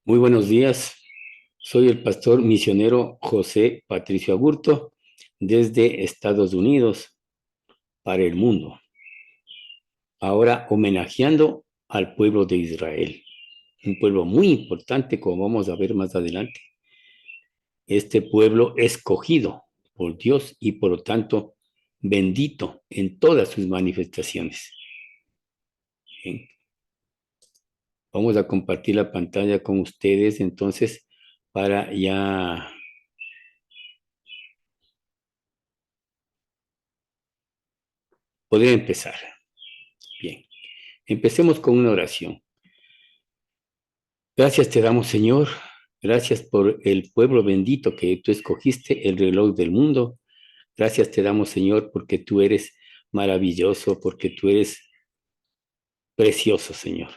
Muy buenos días. Soy el pastor misionero José Patricio Agurto desde Estados Unidos para el mundo. Ahora homenajeando al pueblo de Israel, un pueblo muy importante, como vamos a ver más adelante. Este pueblo escogido por Dios y por lo tanto bendito en todas sus manifestaciones. Bien. Vamos a compartir la pantalla con ustedes entonces para ya poder empezar. Bien, empecemos con una oración. Gracias te damos, Señor. Gracias por el pueblo bendito que tú escogiste, el reloj del mundo. Gracias te damos, Señor, porque tú eres maravilloso, porque tú eres precioso, Señor.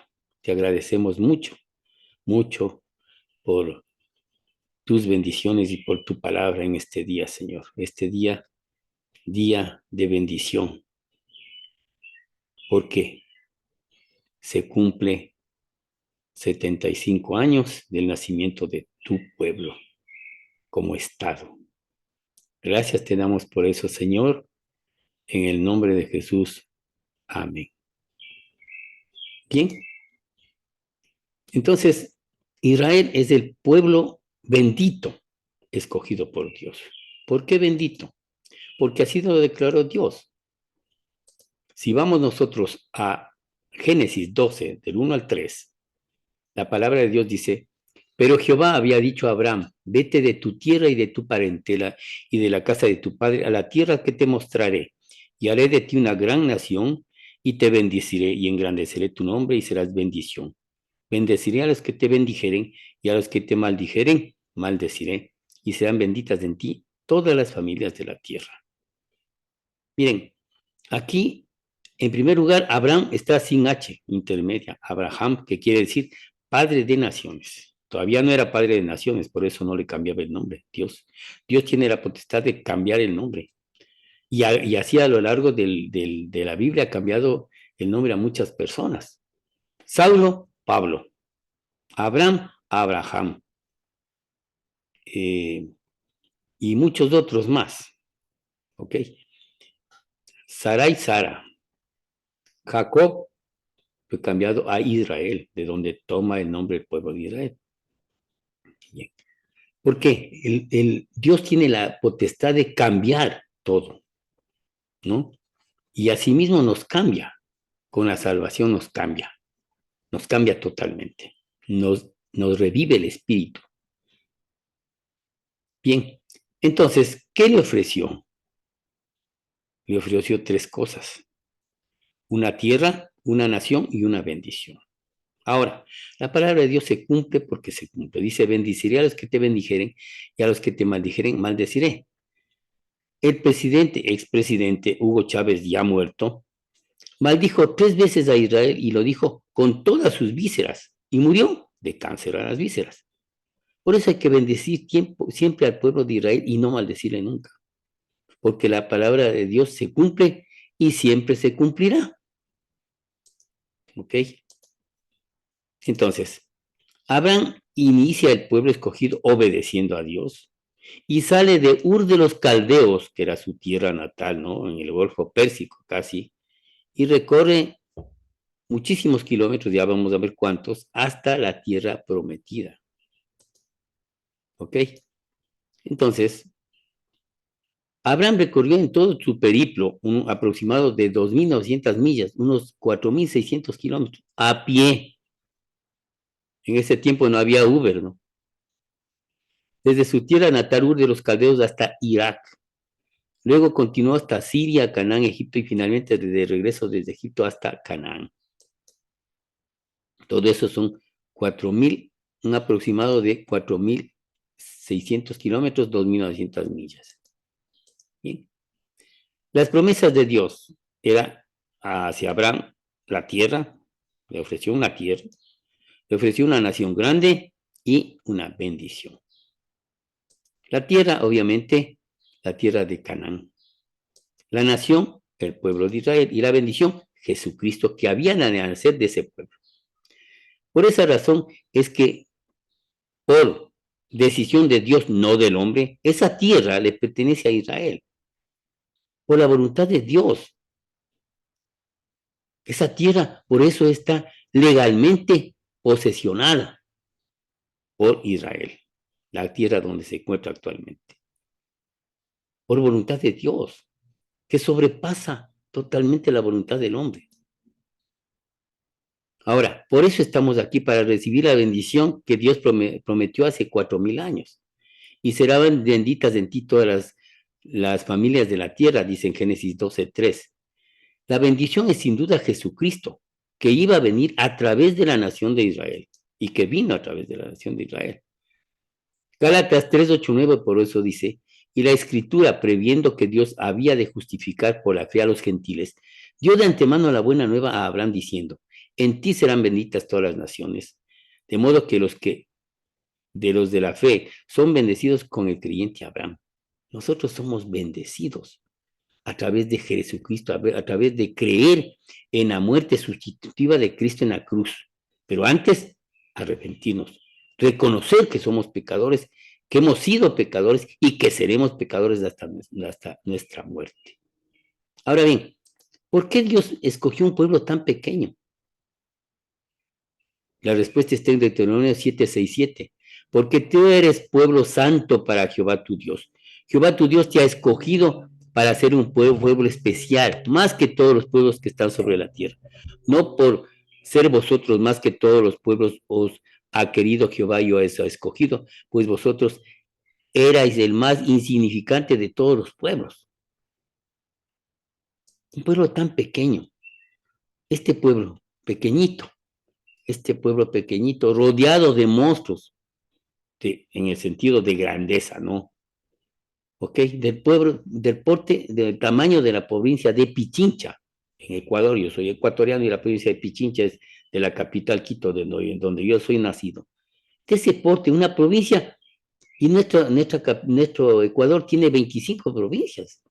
Te agradecemos mucho, mucho por tus bendiciones y por tu palabra en este día, Señor. Este día, día de bendición, porque se cumple 75 años del nacimiento de tu pueblo como Estado. Gracias te damos por eso, Señor, en el nombre de Jesús. Amén. Bien, entonces Israel es el pueblo bendito escogido por Dios. ¿Por qué bendito? Porque así lo declaró Dios. Si vamos nosotros a Génesis 12, del 1 al 3, la palabra de Dios dice, pero Jehová había dicho a Abraham, vete de tu tierra y de tu parentela y de la casa de tu padre a la tierra que te mostraré, y haré de ti una gran nación, y te bendeciré y engrandeceré tu nombre y serás bendición. Bendeciré a los que te bendijeren y a los que te maldijeren, maldeciré, y serán benditas en ti todas las familias de la tierra. Miren, aquí, en primer lugar, Abraham está sin H, intermedia. Abraham, que quiere decir padre de naciones. Todavía no era padre de naciones, por eso no le cambiaba el nombre. Dios tiene la potestad de cambiar el nombre. Y así a lo largo de la Biblia ha cambiado el nombre a muchas personas. Saulo, Pablo. Abraham, Abraham. Eh, y muchos otros más. ¿Ok? Sarai, Sara. Jacob fue cambiado a Israel, de donde toma el nombre del pueblo de Israel. Bien. ¿Por qué? Dios tiene la potestad de cambiar todo, ¿no? Y asimismo nos cambia, con la salvación nos cambia totalmente, nos revive el espíritu. Bien, entonces, ¿qué le ofreció? Le ofreció tres cosas, una tierra, una nación y una bendición. Ahora, la palabra de Dios se cumple porque se cumple. Dice, bendiciré a los que te bendijeren y a los que te maldijeren, maldeciré. El presidente, expresidente Hugo Chávez, ya muerto, maldijo tres veces a Israel y lo dijo con todas sus vísceras y murió de cáncer a las vísceras. Por eso hay que bendecir siempre al pueblo de Israel y no maldecirle nunca, porque la palabra de Dios se cumple y siempre se cumplirá. ¿Ok? Entonces, Abraham inicia el pueblo escogido obedeciendo a Dios y sale de Ur de los Caldeos, que era su tierra natal, ¿no? En el Golfo Pérsico casi, y recorre muchísimos kilómetros, ya vamos a ver cuántos, hasta la tierra prometida. ¿Ok? Entonces, Abraham recorrió en todo su periplo un aproximado de 2.900 millas, unos 4.600 kilómetros, a pie. En ese tiempo no había Uber, ¿no? Desde su tierra natal, Ur de los Caldeos, hasta Irak. Luego continuó hasta Siria, Canaán, Egipto y finalmente de regreso desde Egipto hasta Canaán. Todo eso son 4.000, un aproximado de 4.600 kilómetros, 2.900 millas. Bien. Las promesas de Dios era hacia Abraham la tierra, le ofreció una tierra, le ofreció una nación grande y una bendición. La tierra, obviamente, la tierra de Canaán. La nación, el pueblo de Israel, y la bendición, Jesucristo, que había de nacer de ese pueblo. Por esa razón es que por decisión de Dios, no del hombre, esa tierra le pertenece a Israel. Por la voluntad de Dios. Esa tierra, por eso está legalmente posesionada por Israel, la tierra donde se encuentra actualmente. Por voluntad de Dios, que sobrepasa totalmente la voluntad del hombre. Ahora, por eso estamos aquí, para recibir la bendición que Dios prometió hace 4000 años. Y serán benditas en ti todas las familias de la tierra, dice en Génesis 12:3. La bendición es sin duda Jesucristo, que iba a venir a través de la nación de Israel y que vino a través de la nación de Israel. Gálatas 3:8-9 por eso dice, y la escritura, previendo que Dios había de justificar por la fe a los gentiles, dio de antemano la buena nueva a Abraham diciendo, en ti serán benditas todas las naciones, de modo que los de la fe son bendecidos con el creyente Abraham. Nosotros somos bendecidos a través de Jesucristo, a través de creer en la muerte sustitutiva de Cristo en la cruz. Pero antes, arrepentirnos, reconocer que somos pecadores, que hemos sido pecadores y que seremos pecadores hasta nuestra muerte. Ahora bien, ¿por qué Dios escogió un pueblo tan pequeño? La respuesta está en Deuteronomio 7:6-7. Porque tú eres pueblo santo para Jehová tu Dios. Jehová tu Dios te ha escogido para ser un pueblo especial, más que todos los pueblos que están sobre la tierra. No por ser vosotros más que todos los pueblos os ha querido Jehová y os ha escogido, pues vosotros erais el más insignificante de todos los pueblos. Un pueblo tan pequeño. Este pueblo pequeñito, rodeado de monstruos, en el sentido de grandeza, ¿no? ¿Ok? Del tamaño de la provincia de Pichincha, en Ecuador. Yo soy ecuatoriano y la provincia de Pichincha es de la capital Quito, donde yo soy nacido. De ese porte, una provincia, y nuestro Ecuador tiene 25 provincias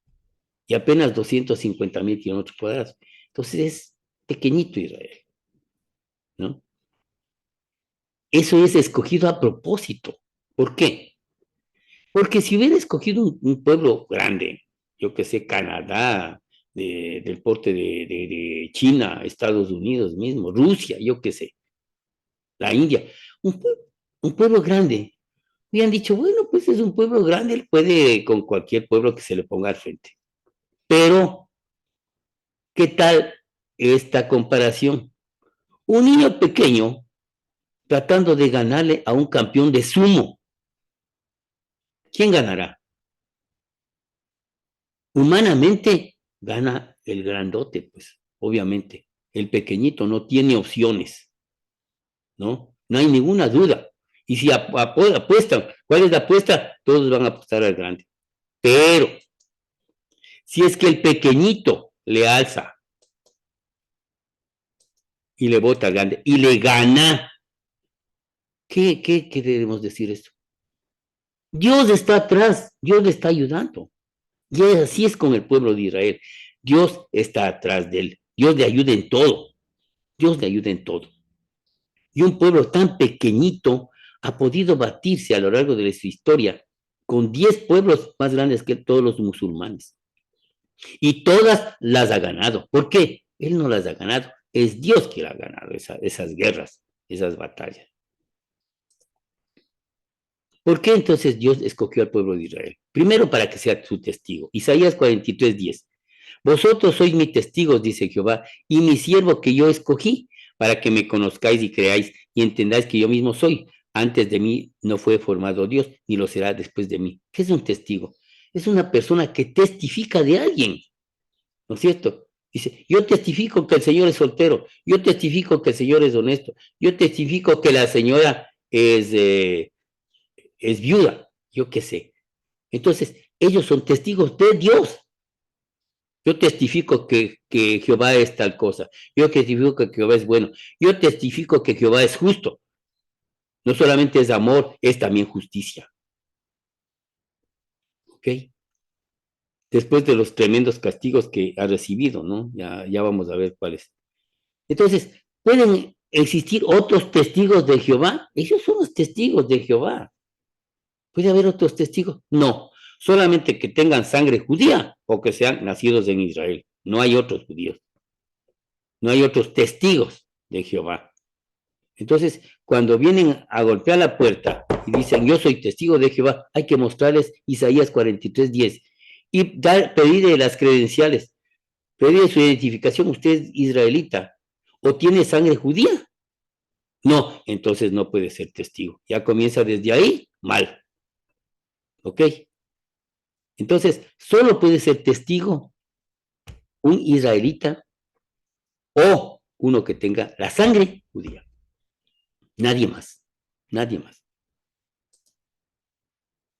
y apenas 250,000 kilómetros cuadrados. Entonces es pequeñito Israel, ¿no? Eso es escogido a propósito. ¿Por qué? Porque si hubiera escogido un pueblo grande, yo que sé, Canadá, del porte de China, Estados Unidos mismo, Rusia, yo que sé, la India, un, un pueblo grande, hubieran dicho, bueno, pues es un pueblo grande, él puede con cualquier pueblo que se le ponga al frente. Pero, ¿qué tal esta comparación? Un niño pequeño tratando de ganarle a un campeón de sumo. ¿Quién ganará? Humanamente gana el grandote, pues, obviamente. El pequeñito no tiene opciones, ¿no? No hay ninguna duda. Y si apuestan, ¿cuál es la apuesta? Todos van a apostar al grande. Pero, si es que el pequeñito le alza y le bota al grande y le gana, ¿qué debemos decir esto? Dios está atrás, Dios le está ayudando. Y así es con el pueblo de Israel. Dios está atrás de él. Dios le ayuda en todo. Dios le ayuda en todo. Y un pueblo tan pequeñito ha podido batirse a lo largo de su historia con 10 pueblos más grandes que todos los musulmanes. Y todas las ha ganado. ¿Por qué? Él no las ha ganado. Es Dios quien ha ganado esas guerras, esas batallas. ¿Por qué entonces Dios escogió al pueblo de Israel? Primero, para que sea su testigo. Isaías 43:10. Vosotros sois mis testigos, dice Jehová, y mi siervo que yo escogí, para que me conozcáis y creáis y entendáis que yo mismo soy. Antes de mí no fue formado Dios, ni lo será después de mí. ¿Qué es un testigo? Es una persona que testifica de alguien, ¿no es cierto? Dice, yo testifico que el Señor es soltero, yo testifico que el Señor es honesto, yo testifico que la señora es viuda, yo qué sé. Entonces, ellos son testigos de Dios. Yo testifico que Jehová es tal cosa. Yo testifico que Jehová es bueno. Yo testifico que Jehová es justo. No solamente es amor, es también justicia. ¿Ok? después de los tremendos castigos que ha recibido, ¿no? Ya vamos a ver cuáles. Entonces, ¿pueden existir otros testigos de Jehová? Ellos son los testigos de Jehová. ¿Puede haber otros testigos? No, solamente que tengan sangre judía o que sean nacidos en Israel. No hay otros judíos, no hay otros testigos de Jehová. Entonces, cuando vienen a golpear la puerta y dicen, yo soy testigo de Jehová, hay que mostrarles Isaías 43:10 y pedirle las credenciales, pedirle su identificación, usted es israelita o tiene sangre judía. No, entonces no puede ser testigo. Ya comienza desde ahí mal. ¿Ok? Entonces, solo puede ser testigo un israelita o uno que tenga la sangre judía. Nadie más. Nadie más.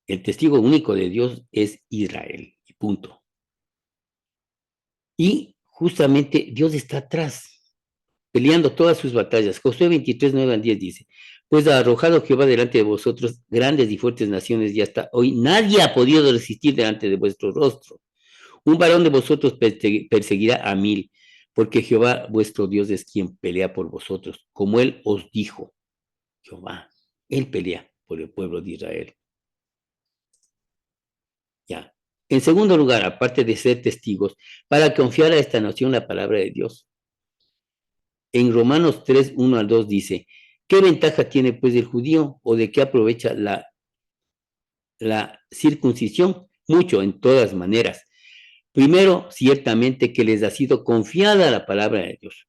El testigo único de Dios es Israel. Y punto. Y justamente Dios está atrás, peleando todas sus batallas. Josué 23:9-10 dice, pues ha arrojado Jehová delante de vosotros grandes y fuertes naciones y hasta hoy nadie ha podido resistir delante de vuestro rostro. Un varón de vosotros perseguirá a 1000, porque Jehová vuestro Dios es quien pelea por vosotros, como él os dijo. Jehová, él pelea por el pueblo de Israel. Ya. En segundo lugar, aparte de ser testigos, para confiar a esta nación la palabra de Dios. En Romanos 3:1-2 dice, ¿qué ventaja tiene pues el judío o de qué aprovecha la circuncisión? Mucho, en todas maneras. Primero, ciertamente que les ha sido confiada la palabra de Dios.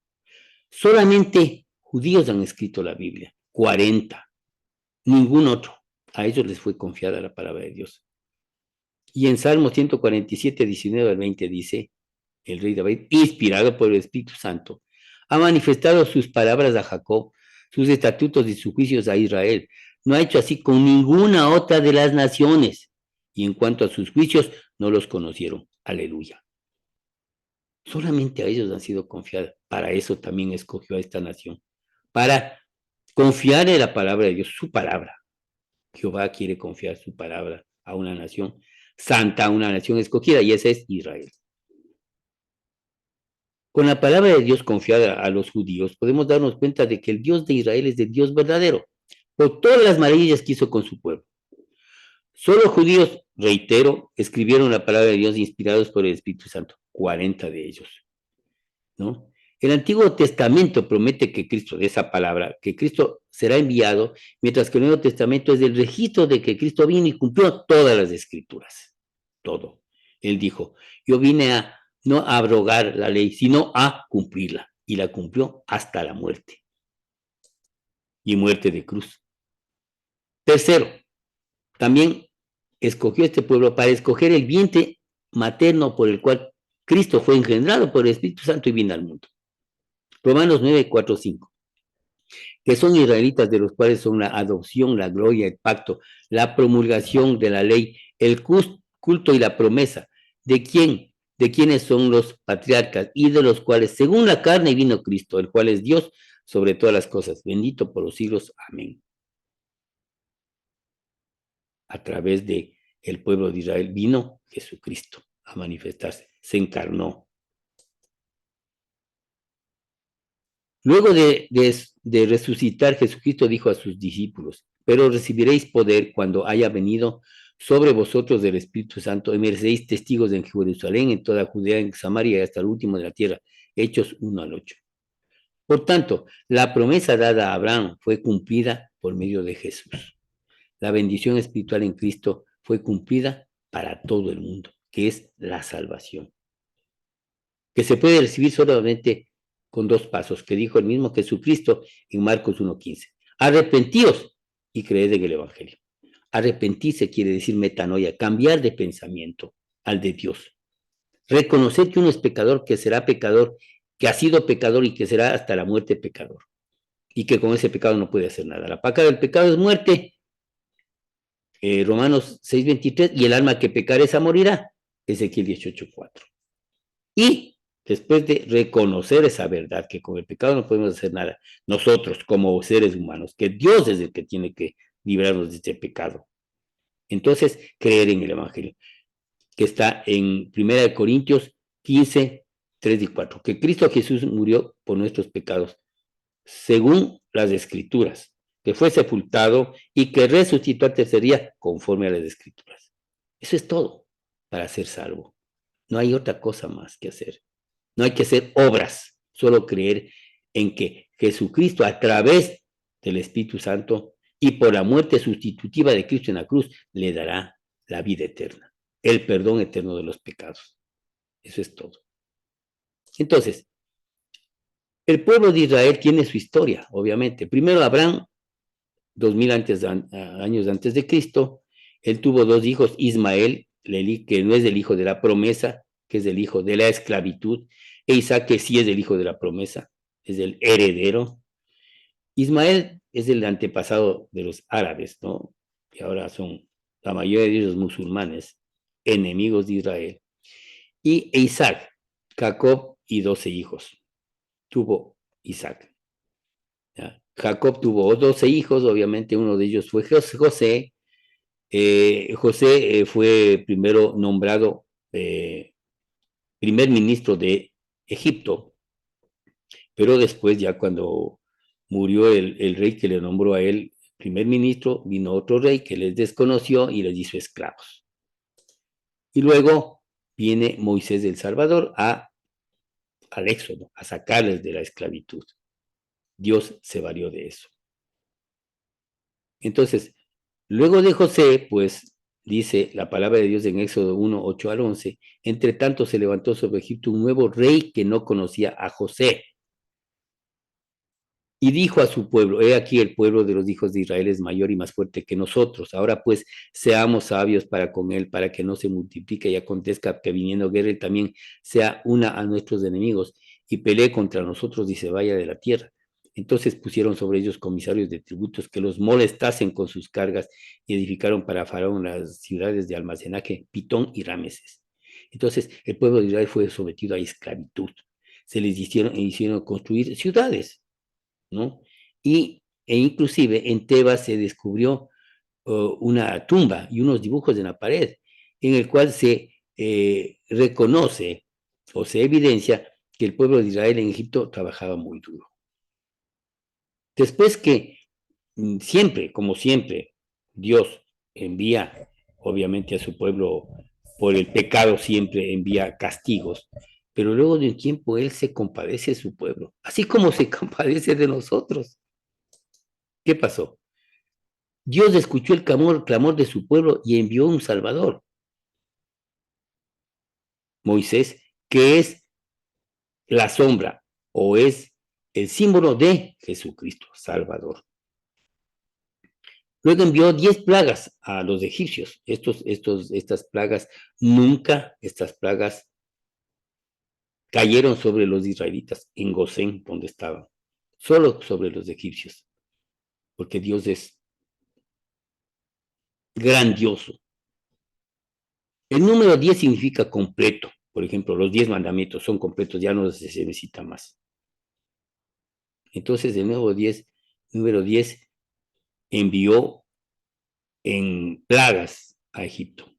Solamente judíos han escrito la Biblia, 40, ningún otro. A ellos les fue confiada la palabra de Dios. Y en Salmo 147:19-20 dice, el rey David, inspirado por el Espíritu Santo, ha manifestado sus palabras a Jacob, sus estatutos y sus juicios a Israel. No ha hecho así con ninguna otra de las naciones. Y en cuanto a sus juicios, no los conocieron. Aleluya. Solamente a ellos han sido confiadas. Para eso también escogió a esta nación. Para confiar en la palabra de Dios, su palabra. Jehová quiere confiar su palabra a una nación santa, a una nación escogida, y esa es Israel. Con la palabra de Dios confiada a los judíos, podemos darnos cuenta de que el Dios de Israel es el Dios verdadero, por todas las maravillas que hizo con su pueblo. Solo judíos, reitero, escribieron la palabra de Dios inspirados por el Espíritu Santo, 40 de ellos, ¿no? El Antiguo Testamento promete que Cristo, de esa palabra, que Cristo será enviado, mientras que el Nuevo Testamento es el registro de que Cristo vino y cumplió todas las escrituras, todo. Él dijo, yo vine a no a abrogar la ley, sino a cumplirla, y la cumplió hasta la muerte, y muerte de cruz. Tercero, también escogió este pueblo para escoger el vientre materno por el cual Cristo fue engendrado por el Espíritu Santo y vino al mundo. Romanos 9:4-5, que son israelitas de los cuales son la adopción, la gloria, el pacto, la promulgación de la ley, el culto y la promesa. ¿De quién? De quienes son los patriarcas y de los cuales, según la carne, vino Cristo, el cual es Dios sobre todas las cosas, bendito por los siglos. Amén. A través de el pueblo de Israel vino Jesucristo a manifestarse, se encarnó. Luego de resucitar, Jesucristo dijo a sus discípulos, pero recibiréis poder cuando haya venido sobre vosotros del Espíritu Santo, y me seréis testigos en Jerusalén, en toda Judea, en Samaria y hasta el último de la tierra. Hechos 1-8. Por tanto, la promesa dada a Abraham fue cumplida por medio de Jesús. La bendición espiritual en Cristo fue cumplida para todo el mundo, que es la salvación, que se puede recibir solamente con dos pasos, que dijo el mismo Jesucristo en Marcos 1:15. Arrepentíos y creed en el Evangelio. Arrepentirse quiere decir metanoia, cambiar de pensamiento al de Dios. Reconocer que uno es pecador, que será pecador, que ha sido pecador y que será hasta la muerte pecador. Y que con ese pecado no puede hacer nada. La paga del pecado es muerte. Romanos 6:23, y el alma que pecare esa morirá. Ezequiel 18:4. Y después de reconocer esa verdad, que con el pecado no podemos hacer nada, nosotros como seres humanos, que Dios es el que tiene que librarnos de este pecado. Entonces, creer en el Evangelio. que está en 1 Corintios 15, 3 y 4, que Cristo Jesús murió por nuestros pecados, según las Escrituras, que fue sepultado y que resucitó al tercer día, conforme a las Escrituras. Eso es todo para ser salvo. No hay otra cosa más que hacer. No hay que hacer obras, solo creer en que Jesucristo, a través del Espíritu Santo y por la muerte sustitutiva de Cristo en la cruz, le dará la vida eterna, el perdón eterno de los pecados. Eso es todo. Entonces, el pueblo de Israel tiene su historia, obviamente. Primero Abraham, 2000 años antes de Cristo, él tuvo dos hijos, Ismael, que no es el hijo de la promesa, que es el hijo de la esclavitud, e Isaac, que sí es el hijo de la promesa, es el heredero. Ismael es el antepasado de los árabes, ¿no? Que ahora son la mayoría de ellos musulmanes, enemigos de Israel. Y Isaac, Jacob y 12 hijos. Tuvo Isaac. ¿Ya? Jacob tuvo 12 hijos, obviamente uno de ellos fue José. José fue primero nombrado primer ministro de Egipto, pero después ya cuando murió el rey que le nombró a él primer ministro, vino otro rey que les desconoció y les hizo esclavos. Y luego viene Moisés del Salvador al éxodo, a sacarles de la esclavitud. Dios se valió de eso. Entonces, luego de José, pues dice la palabra de Dios en Éxodo 1, 8 al 11, entre tanto se levantó sobre Egipto un nuevo rey que no conocía a José. Y dijo a su pueblo, he aquí el pueblo de los hijos de Israel es mayor y más fuerte que nosotros. Ahora pues seamos sabios para con él, para que no se multiplique y acontezca que viniendo guerra él también sea una a nuestros enemigos y pelee contra nosotros y se vaya de la tierra. Entonces pusieron sobre ellos comisarios de tributos que los molestasen con sus cargas y edificaron para Faraón las ciudades de almacenaje, Pitón y Rameses. Entonces el pueblo de Israel fue sometido a esclavitud. Se les hicieron construir ciudades, ¿no? E inclusive en Tebas se descubrió una tumba y unos dibujos en la pared en el cual se reconoce o se evidencia que el pueblo de Israel en Egipto trabajaba muy duro. Después que siempre, como siempre, Dios envía, obviamente, a su pueblo por el pecado, siempre envía castigos, pero luego de un tiempo Él se compadece de su pueblo, así como se compadece de nosotros. ¿Qué pasó? Dios escuchó el clamor de su pueblo y envió un Salvador, Moisés, que es la sombra o es el símbolo de Jesucristo, Salvador. Luego envió 10 plagas a los egipcios. Estas plagas, estas plagas cayeron sobre los israelitas en Gosén, donde estaban, solo sobre los egipcios, porque Dios es grandioso. El número 10 significa completo. Por ejemplo, los 10 mandamientos son completos, ya no se necesita más. Entonces, el número 10 envió en plagas a Egipto.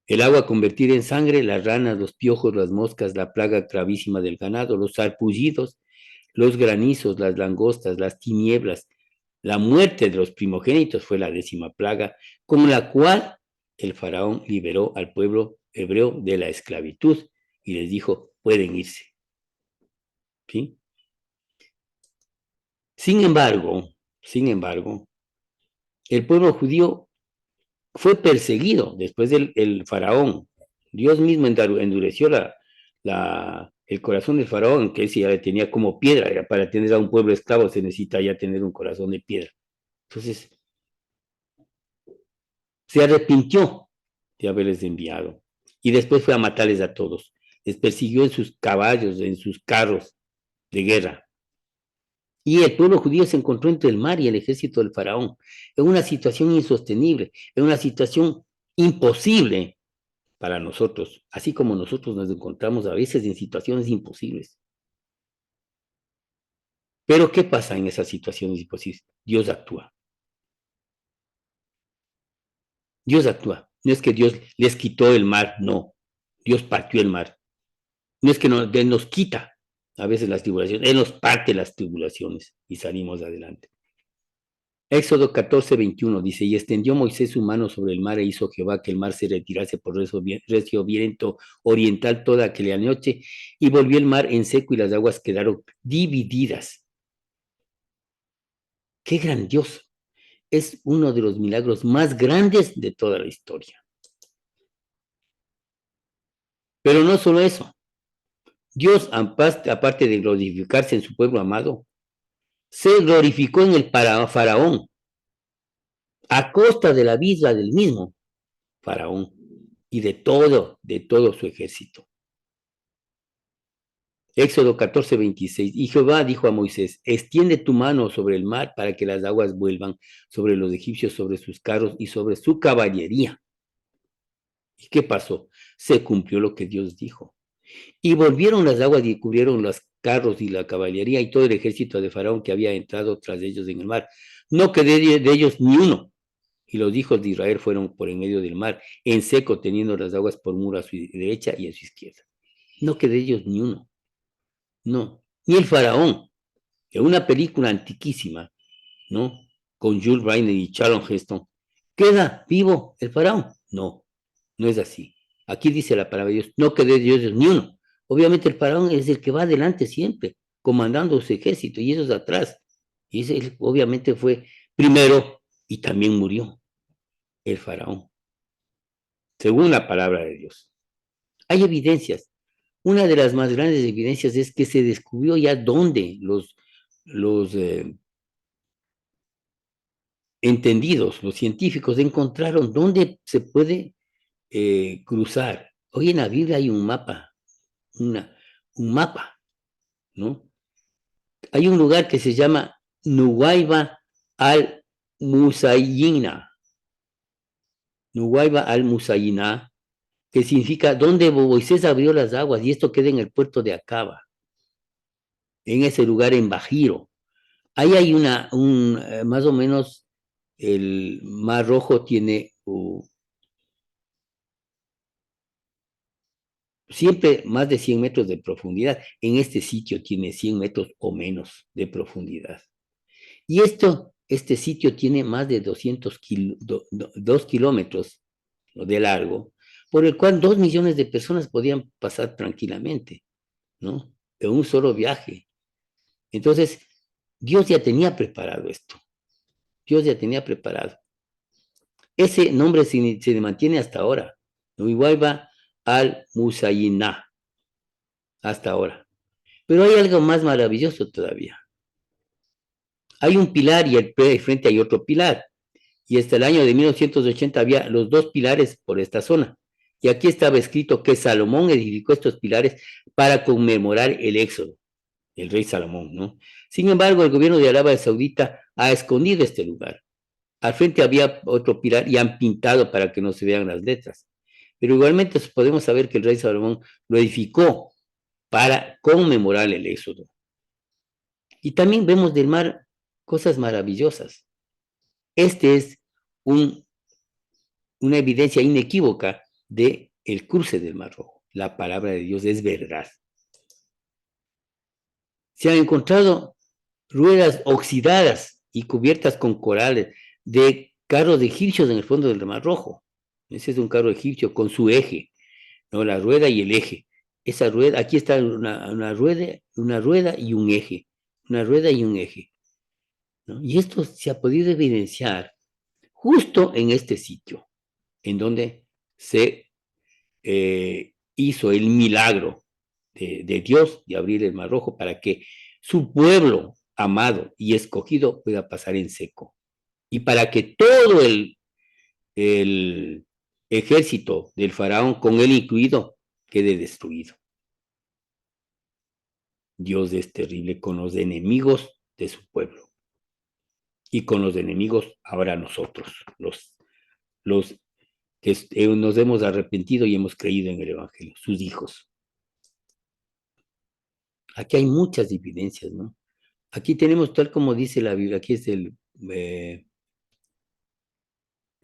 El agua convertida en sangre, las ranas, los piojos, las moscas, la plaga gravísima del ganado, los sarpullidos, los granizos, las langostas, las tinieblas, la muerte de los primogénitos fue la 10ª plaga, con la cual el faraón liberó al pueblo hebreo de la esclavitud y les dijo, pueden irse. ¿Sí? Sin embargo, el pueblo judío fue perseguido después del faraón. Dios mismo endureció el corazón del faraón, que ese ya tenía como piedra. Para tener a un pueblo esclavo se necesita ya tener un corazón de piedra. Entonces, se arrepintió de haberles enviado y después fue a matarles a todos. Les persiguió en sus caballos, en sus carros de guerra. Y el pueblo judío se encontró entre el mar y el ejército del faraón, en una situación insostenible, en una situación imposible para nosotros, así como nosotros nos encontramos a veces en situaciones imposibles. Pero ¿qué pasa en esas situaciones imposibles? Dios actúa. Dios actúa. No es que Dios les quitó el mar, no. Dios partió el mar. No es que nos quita a veces las tribulaciones, Él nos parte las tribulaciones y salimos adelante. Éxodo 14:21 dice, y extendió Moisés su mano sobre el mar e hizo Jehová que el mar se retirase por recio viento oriental toda aquella noche, y volvió el mar en seco y las aguas quedaron divididas. ¡Qué grandioso! Es uno de los milagros más grandes de toda la historia. Pero no solo eso. Dios, aparte de glorificarse en su pueblo amado, se glorificó en el faraón, a costa de la vida del mismo faraón y de todo su ejército. Éxodo 14:26. Y Jehová dijo a Moisés, extiende tu mano sobre el mar para que las aguas vuelvan sobre los egipcios, sobre sus carros y sobre su caballería. ¿Y qué pasó? Se cumplió lo que Dios dijo. Y volvieron las aguas y cubrieron los carros y la caballería y todo el ejército de Faraón que había entrado tras ellos en el mar. No quedé de ellos ni uno. Y los hijos de Israel fueron por en medio del mar, en seco, teniendo las aguas por muro a su derecha y a su izquierda. No quedé de ellos ni uno. No. Ni el Faraón, en una película antiquísima, ¿no? Con Jules Reiner y Charlton Heston. ¿Queda vivo el Faraón? No, no es así. Aquí dice la palabra de Dios, no quedé de ellos ni uno. Obviamente el faraón es el que va adelante siempre, comandando su ejército, y ellos atrás. Y ese obviamente fue primero y también murió el faraón, según la palabra de Dios. Hay evidencias. Una de las más grandes evidencias es que se descubrió ya dónde los entendidos, los científicos, encontraron dónde se puede cruzar. Hoy en la Biblia hay un mapa, un mapa, ¿no? Hay un lugar que se llama Nuwaiba al-Musayina, Nuwaiba al-Musayina, que significa donde Moisés abrió las aguas, y esto queda en el puerto de Acaba, en ese lugar en Bajiro. Ahí hay más o menos, el Mar Rojo tiene siempre más de 100 metros de profundidad. En este sitio tiene 100 metros o menos de profundidad. Y este sitio tiene más de 2 kilómetros de largo, por el cual 2 millones de personas podían pasar tranquilamente, ¿no? En un solo viaje. Entonces, Dios ya tenía preparado esto. Dios ya tenía preparado. Ese nombre se mantiene hasta ahora. Nuiwaiba al-Musayina, hasta ahora. Pero hay algo más maravilloso todavía. Hay un pilar y al frente hay otro pilar. Y hasta el año de 1980 había los dos pilares por esta zona. Y aquí estaba escrito que Salomón edificó estos pilares para conmemorar el éxodo, el rey Salomón, ¿no? Sin embargo, el gobierno de Arabia Saudita ha escondido este lugar. Al frente había otro pilar y han pintado para que no se vean las letras. Pero igualmente podemos saber que el rey Salomón lo edificó para conmemorar el éxodo. Y también vemos del mar cosas maravillosas. Este es una evidencia inequívoca de el cruce del Mar Rojo. La palabra de Dios es verdad. Se han encontrado ruedas oxidadas y cubiertas con corales de carros egipcios en el fondo del Mar Rojo. Ese es un carro egipcio con su eje, ¿no? La rueda y el eje. Esa rueda, aquí está una rueda y un eje. Una rueda y un eje, ¿no? Y esto se ha podido evidenciar justo en este sitio, en donde se hizo el milagro de Dios de abrir el Mar Rojo para que su pueblo amado y escogido pueda pasar en seco. Y para que todo el ejército del faraón, con él incluido, quede destruido. Dios es terrible con los enemigos de su pueblo. Y con los enemigos ahora nosotros, los que nos hemos arrepentido y hemos creído en el Evangelio, sus hijos. Aquí hay muchas evidencias, ¿no? Aquí tenemos, tal como dice la Biblia, aquí es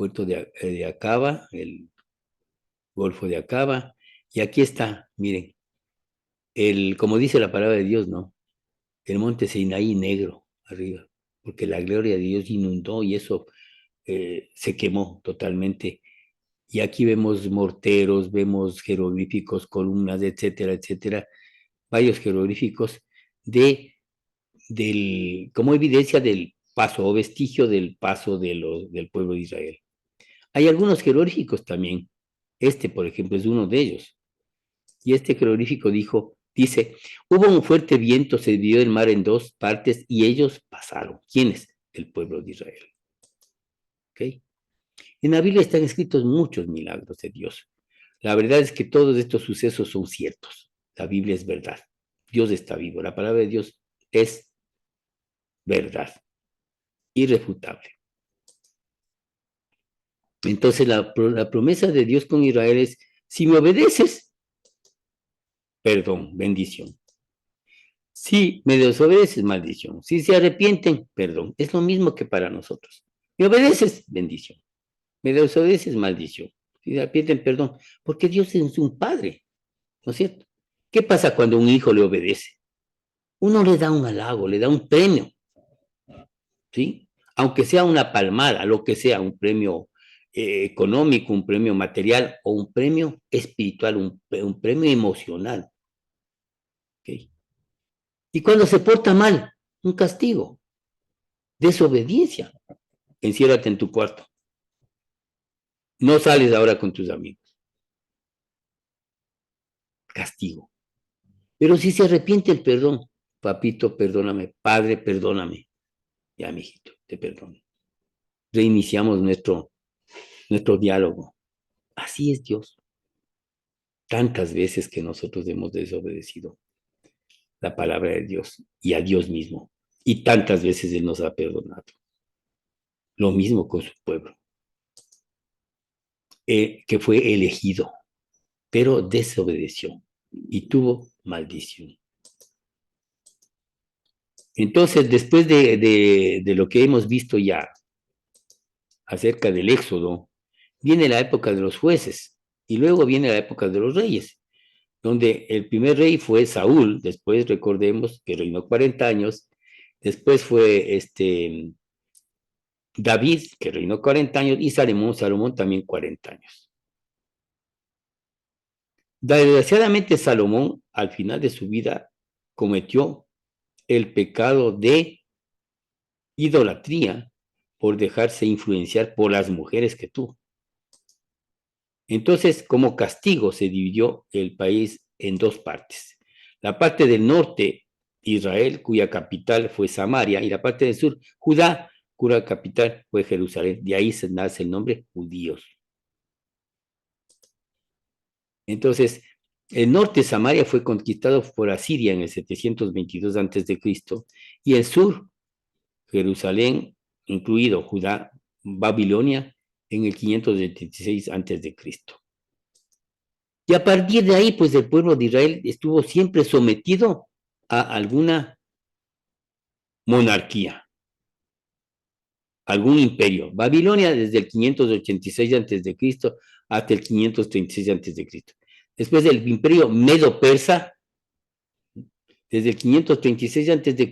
puerto de Acaba, el Golfo de Acaba, y aquí está, miren, como dice la palabra de Dios, ¿no? El monte Sinaí negro arriba, porque la gloria de Dios inundó y eso se quemó totalmente. Y aquí vemos morteros, vemos jeroglíficos, columnas, etcétera, etcétera, varios jeroglíficos como evidencia del paso o vestigio del paso del pueblo de Israel. Hay algunos jeroglíficos también. Este, por ejemplo, es uno de ellos. Y este jeroglífico dice, hubo un fuerte viento, se dividió el mar en dos partes y ellos pasaron. ¿Quiénes? El pueblo de Israel. ¿Ok? En la Biblia están escritos muchos milagros de Dios. La verdad es que todos estos sucesos son ciertos. La Biblia es verdad. Dios está vivo. La palabra de Dios es verdad, irrefutable. Entonces la promesa de Dios con Israel es, si me obedeces, perdón, bendición. Si me desobedeces, maldición. Si se arrepienten, perdón. Es lo mismo que para nosotros. Me obedeces, bendición. Me desobedeces, maldición. Si se arrepienten, perdón. Porque Dios es un padre, ¿no es cierto? ¿Qué pasa cuando un hijo le obedece? Uno le da un halago, le da un premio, ¿sí? Aunque sea una palmada, lo que sea, un premio económico, un premio material o un premio espiritual, un premio emocional, ¿ok? Y cuando se porta mal, un castigo, desobediencia, enciérrate en tu cuarto. No sales ahora con tus amigos. Castigo. Pero si se arrepiente el perdón, papito, perdóname, padre, perdóname. Ya, mijito, te perdono. Reiniciamos nuestro diálogo. Así es Dios. Tantas veces que nosotros hemos desobedecido la palabra de Dios y a Dios mismo. Y tantas veces Él nos ha perdonado. Lo mismo con su pueblo, que fue elegido, pero desobedeció y tuvo maldición. Entonces, después de lo que hemos visto ya acerca del Éxodo, viene la época de los jueces y luego viene la época de los reyes, donde el primer rey fue Saúl, después recordemos que reinó 40 años, después fue David, que reinó 40 años, y Salomón también 40 años. Desgraciadamente Salomón, al final de su vida, cometió el pecado de idolatría por dejarse influenciar por las mujeres que tuvo. Entonces, como castigo, se dividió el país en dos partes. La parte del norte, Israel, cuya capital fue Samaria, y la parte del sur, Judá, cuya capital fue Jerusalén. De ahí se nace el nombre judíos. Entonces, el norte, Samaria, fue conquistado por Asiria en el 722 a.C. y el sur, Jerusalén, incluido Judá, Babilonia, en el 526 a.C. Y a partir de ahí, pues el pueblo de Israel estuvo siempre sometido a alguna monarquía, algún imperio. Babilonia desde el 586 a.C. hasta el 536 a.C. Después del imperio medo-persa, desde el 536 a.C.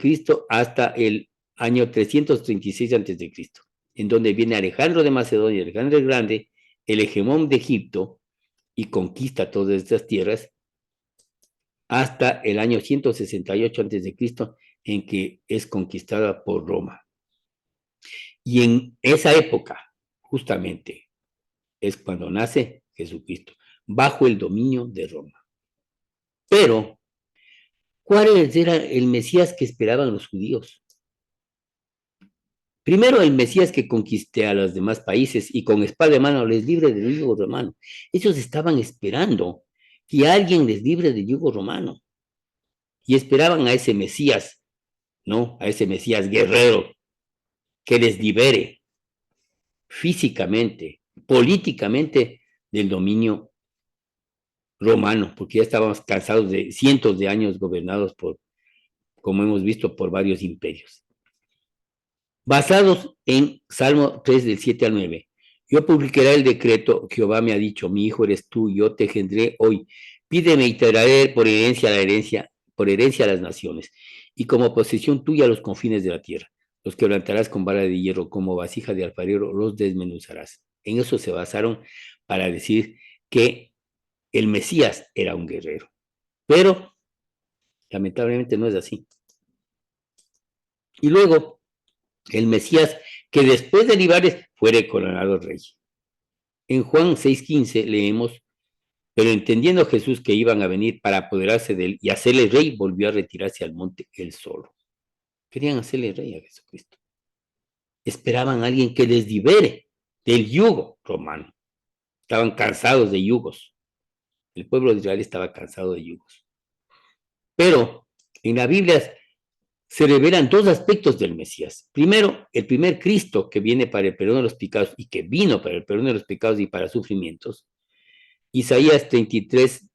hasta el año 336 a.C., en donde viene Alejandro de Macedonia, Alejandro el Grande, el hegemón de Egipto, y conquista todas estas tierras, hasta el año 168 a.C., en que es conquistada por Roma. Y en esa época, justamente, es cuando nace Jesucristo, bajo el dominio de Roma. Pero, ¿cuál era el Mesías que esperaban los judíos? Primero, el Mesías que conquiste a los demás países y con espada de mano les libre del yugo romano. Ellos estaban esperando que alguien les libre del yugo romano. Y esperaban a ese Mesías, ¿no? A ese Mesías guerrero que les libere físicamente, políticamente del dominio romano, porque ya estábamos cansados de cientos de años gobernados como hemos visto, por varios imperios. Basados en Salmo 3 del 7 al 9. Yo publicaré el decreto, Jehová me ha dicho, mi hijo eres tú, yo te engendré hoy. Pídeme y te daré por herencia a las naciones, y como posesión tuya los confines de la tierra. Los quebrantarás con vara de hierro, como vasija de alfarero, los desmenuzarás. En eso se basaron para decir que el Mesías era un guerrero. Pero, lamentablemente, no es así. Y luego, el Mesías, que después de Olivares fuera coronado rey. En Juan 6:15 leemos, pero entendiendo Jesús que iban a venir para apoderarse de él y hacerle rey, volvió a retirarse al monte él solo. Querían hacerle rey a Jesucristo. Esperaban a alguien que les libere del yugo romano. Estaban cansados de yugos. El pueblo de Israel estaba cansado de yugos. Pero en la Biblia se revelan dos aspectos del Mesías. Primero, el primer Cristo que viene para el perdón de los pecados y que vino para el perdón de los pecados y para sufrimientos. Isaías 33,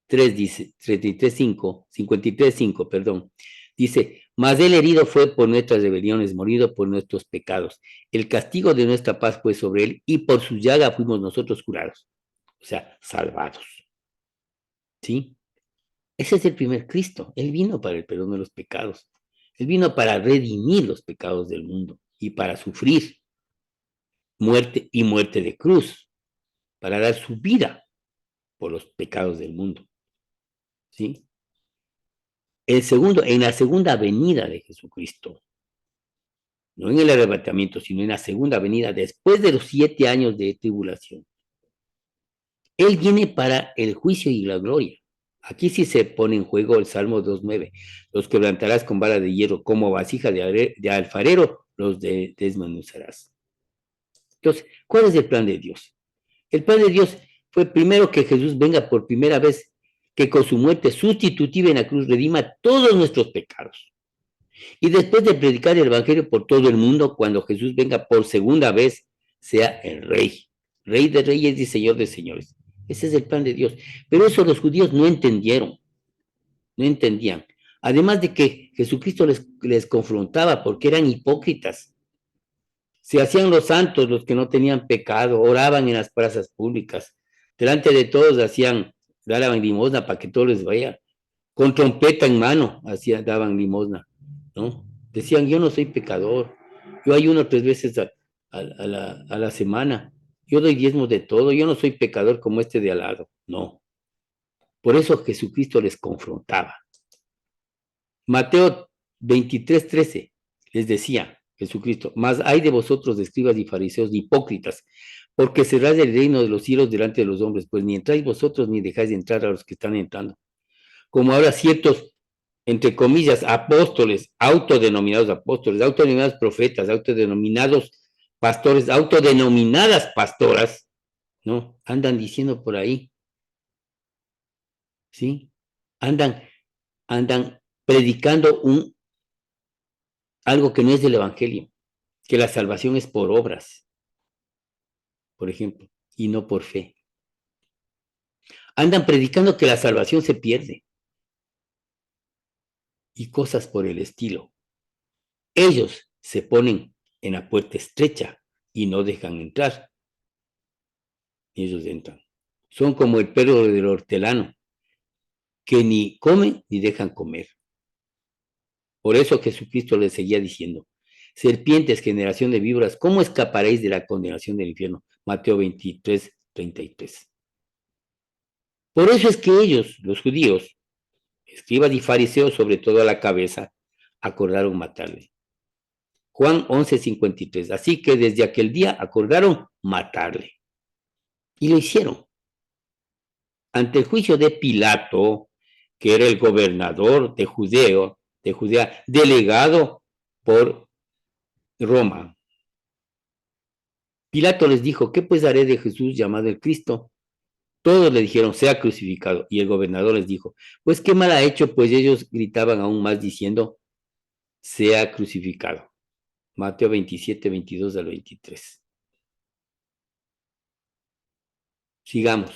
3 dice, 33:5, 53:5, perdón, dice, mas el herido fue por nuestras rebeliones, morido por nuestros pecados. El castigo de nuestra paz fue sobre él y por su llaga fuimos nosotros curados, o sea, salvados. ¿Sí? Ese es el primer Cristo. Él vino para el perdón de los pecados. Él vino para redimir los pecados del mundo y para sufrir muerte y muerte de cruz, para dar su vida por los pecados del mundo. ¿Sí? El segundo, en la segunda venida de Jesucristo, no en el arrebatamiento, sino en la segunda venida, después de los 7 años de tribulación, Él viene para el juicio y la gloria. Aquí sí se pone en juego el Salmo 2:9. Los quebrantarás con vara de hierro, como vasija de alfarero, los desmenuzarás. Entonces, ¿cuál es el plan de Dios? El plan de Dios fue primero que Jesús venga por primera vez, que con su muerte sustitutiva en la cruz redima todos nuestros pecados. Y después de predicar el Evangelio por todo el mundo, cuando Jesús venga por segunda vez, sea el Rey, Rey de Reyes y Señor de Señores. Ese es el plan de Dios. Pero eso los judíos no entendieron, no entendían. Además de que Jesucristo les confrontaba porque eran hipócritas. Se hacían los santos, los que no tenían pecado, oraban en las plazas públicas. Delante de todos daban limosna para que todos les vaya. Con trompeta en mano daban limosna, ¿no? Decían, yo no soy pecador, yo ayuno 3 veces a la semana, yo doy diezmos de todo, yo no soy pecador como este de al lado, no. Por eso Jesucristo les confrontaba. Mateo 23:13 les decía Jesucristo, mas hay de vosotros, escribas y fariseos, hipócritas, porque cerráis el reino de los cielos delante de los hombres, pues ni entráis vosotros ni dejáis de entrar a los que están entrando. Como ahora ciertos, entre comillas, apóstoles, autodenominados profetas, autodenominados pastores, autodenominadas pastoras, ¿no? Andan diciendo por ahí, ¿sí? Andan predicando algo que no es del Evangelio, que la salvación es por obras, por ejemplo, y no por fe. Andan predicando que la salvación se pierde y cosas por el estilo. Ellos se ponen en la puerta estrecha y no dejan entrar. Y ellos entran. Son como el perro del hortelano, que ni comen ni dejan comer. Por eso Jesucristo les seguía diciendo, serpientes, generación de víboras, ¿cómo escaparéis de la condenación del infierno? Mateo 23:33. Por eso es que ellos, los judíos, escribas y fariseos, sobre todo a la cabeza, acordaron matarle. Juan 11:53. Así que desde aquel día acordaron matarle. Y lo hicieron. Ante el juicio de Pilato, que era el gobernador de Judea, delegado por Roma. Pilato les dijo, ¿qué pues haré de Jesús llamado el Cristo? Todos le dijeron, sea crucificado. Y el gobernador les dijo, pues qué mal ha hecho, pues ellos gritaban aún más diciendo, sea crucificado. Mateo 27:22 al 23. Sigamos.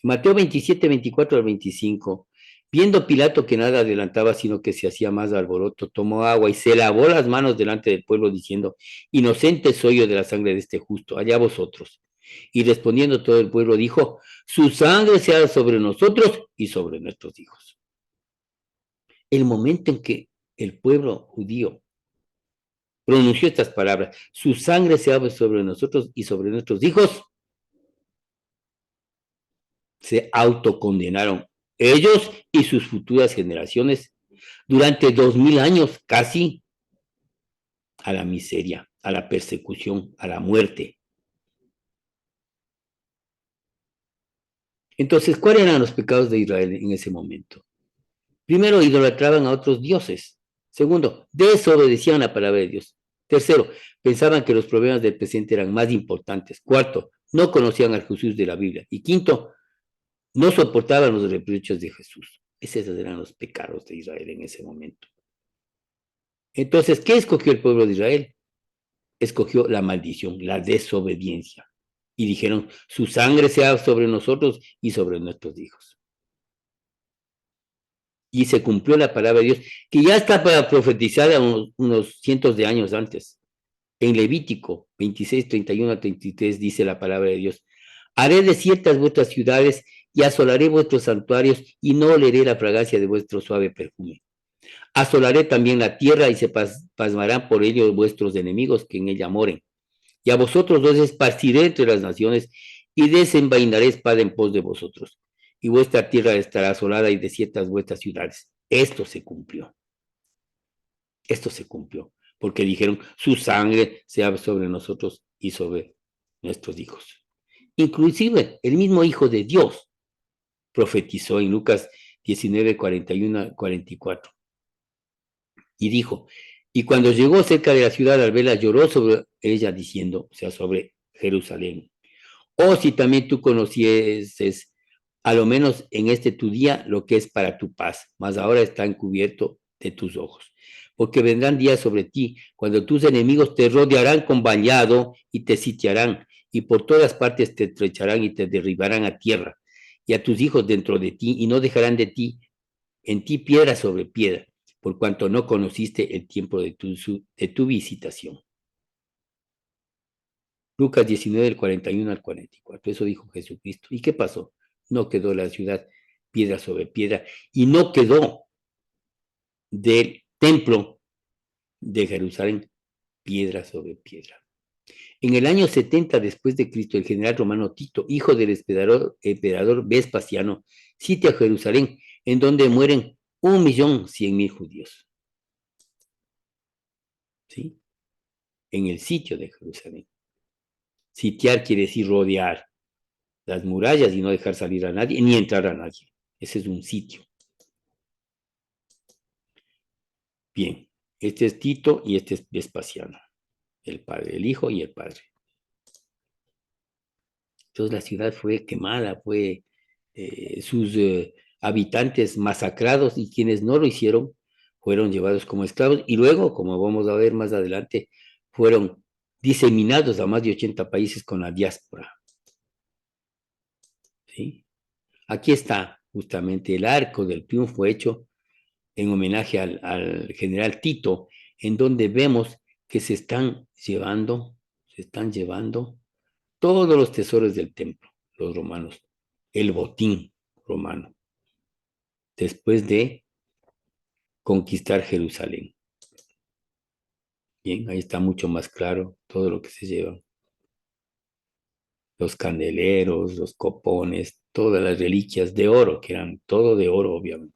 Mateo 27:24 al 25 Viendo Pilato que nada adelantaba, sino que se hacía más alboroto, tomó agua y se lavó las manos delante del pueblo, diciendo, inocente soy yo de la sangre de este justo, allá vosotros. Y respondiendo todo el pueblo dijo, su sangre sea sobre nosotros y sobre nuestros hijos. El momento en que el pueblo judío pronunció estas palabras, su sangre sea sobre nosotros y sobre nuestros hijos, se autocondenaron ellos y sus futuras generaciones durante 2000 años casi a la miseria, a la persecución, a la muerte. Entonces, ¿cuáles eran los pecados de Israel en ese momento? Primero, idolatraban a otros dioses. Segundo, desobedecían la palabra de Dios. Tercero, pensaban que los problemas del presente eran más importantes. Cuarto, no conocían al Jesús de la Biblia. Y quinto, no soportaban los reproches de Jesús. Esos eran los pecados de Israel en ese momento. Entonces, ¿qué escogió el pueblo de Israel? Escogió la maldición, la desobediencia. Y dijeron, su sangre sea sobre nosotros y sobre nuestros hijos. Y se cumplió la palabra de Dios, que ya está profetizada unos cientos de años antes. En Levítico 26, 31 a 33 dice la palabra de Dios, haré desiertas vuestras ciudades y asolaré vuestros santuarios y no oleré la fragancia de vuestro suave perfume. Asolaré también la tierra y se pasmarán por ello vuestros enemigos que en ella moren. Y a vosotros los esparciré entre las naciones y desenvainaré espada en pos de vosotros. Y vuestra tierra estará asolada y desiertas vuestras ciudades. Esto se cumplió. Esto se cumplió. Porque dijeron, su sangre sea sobre nosotros y sobre nuestros hijos. Inclusive el mismo Hijo de Dios profetizó en Lucas 19, 41, 44. Y dijo, y cuando llegó cerca de la ciudad, al verla, lloró sobre ella diciendo, o sea, sobre Jerusalén. Oh, si también tú conocieses, a lo menos en este tu día, lo que es para tu paz, mas ahora está encubierto de tus ojos. Porque vendrán días sobre ti, cuando tus enemigos te rodearán con vallado y te sitiarán, y por todas partes te estrecharán y te derribarán a tierra, y a tus hijos dentro de ti, y no dejarán en ti piedra sobre piedra, por cuanto no conociste el tiempo de tu visitación. Lucas 19, del 41 al 44. Eso dijo Jesucristo. ¿Y qué pasó? No quedó la ciudad piedra sobre piedra y no quedó del templo de Jerusalén piedra sobre piedra. En el año 70 después de Cristo, el general romano Tito, hijo del emperador Vespasiano, sitia a Jerusalén, en donde mueren 1.100.000 judíos. ¿Sí? En el sitio de Jerusalén. Sitiar quiere decir rodear las murallas y no dejar salir a nadie, ni entrar a nadie. Ese es un sitio. Bien, este es Tito y este es Vespasiano, el padre, el hijo y el padre. Entonces la ciudad fue quemada, sus habitantes masacrados y quienes no lo hicieron fueron llevados como esclavos y luego, como vamos a ver más adelante, fueron diseminados a más de 80 países con la diáspora. ¿Sí? Aquí está justamente el arco del triunfo hecho en homenaje al general Tito, en donde vemos que se están llevando todos los tesoros del templo, los romanos, el botín romano, después de conquistar Jerusalén. Bien, ahí está mucho más claro todo lo que se lleva. Los candeleros, los copones, todas las reliquias de oro, que eran todo de oro, obviamente.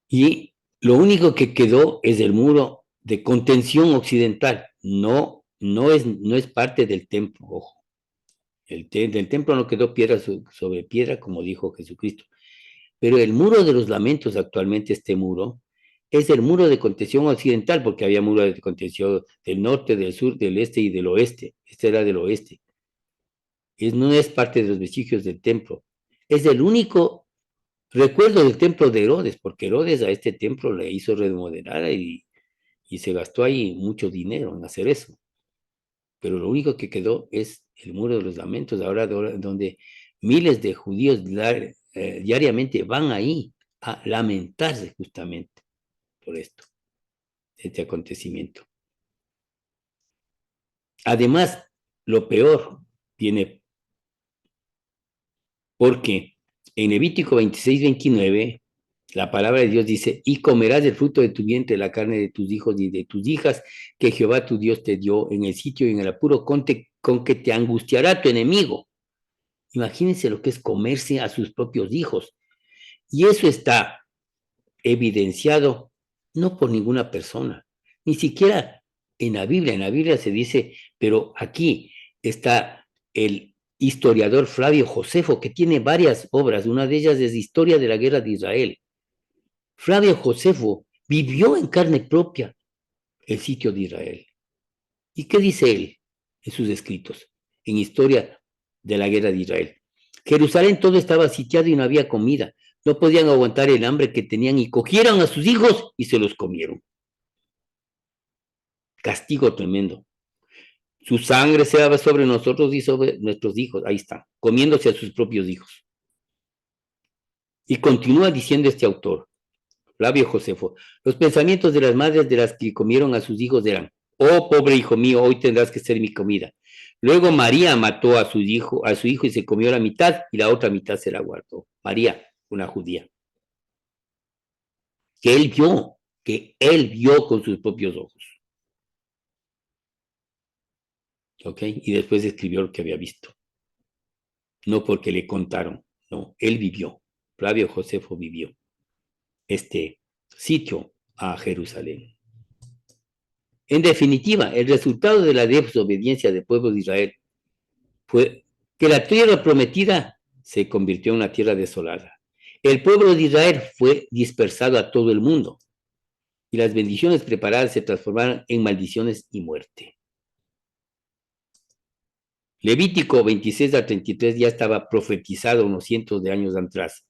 Y lo único que quedó es el muro de contención occidental. No es parte del templo, ojo. Del templo no quedó piedra sobre piedra, como dijo Jesucristo. Pero el muro de los lamentos, actualmente este muro, es el muro de contención occidental, porque había muro de contención del norte, del sur, del este y del oeste. Este era del oeste. No es parte de los vestigios del templo. Es el único recuerdo del templo de Herodes, porque Herodes a este templo le hizo remodelar y se gastó ahí mucho dinero en hacer eso. Pero lo único que quedó es el muro de los lamentos, ahora donde miles de judíos diariamente van ahí a lamentarse justamente por esto, este acontecimiento. Además, lo peor viene porque en Levítico 26-29, la palabra de Dios dice, y comerás del fruto de tu vientre, la carne de tus hijos y de tus hijas, que Jehová tu Dios te dio en el sitio y en el apuro con que te angustiará tu enemigo. Imagínense lo que es comerse a sus propios hijos. Y eso está evidenciado no por ninguna persona, ni siquiera en la Biblia se dice, pero aquí está el historiador Flavio Josefo, que tiene varias obras, una de ellas es Historia de la Guerra de Israel. Flavio Josefo vivió en carne propia el sitio de Israel. ¿Y qué dice él en sus escritos, en Historia de la Guerra de Israel? Jerusalén todo estaba sitiado y no había comida. No podían aguantar el hambre que tenían y cogieron a sus hijos y se los comieron. Castigo tremendo. Su sangre se daba sobre nosotros y sobre nuestros hijos. Ahí está, comiéndose a sus propios hijos. Y continúa diciendo este autor, Flavio Josefo, los pensamientos de las madres de las que comieron a sus hijos eran, oh pobre hijo mío, hoy tendrás que ser mi comida. Luego María mató a su hijo y se comió la mitad y la otra mitad se la guardó. María, una judía. Que él vio con sus propios ojos. ¿Ok? Y después escribió lo que había visto. No porque le contaron, no, él vivió. Flavio Josefo vivió este sitio a Jerusalén. En definitiva, el resultado de la desobediencia del pueblo de Israel fue que la tierra prometida se convirtió en una tierra desolada. El pueblo de Israel fue dispersado a todo el mundo y las bendiciones preparadas se transformaron en maldiciones y muerte. Levítico 26 a 33 ya estaba profetizado unos cientos de años atrás.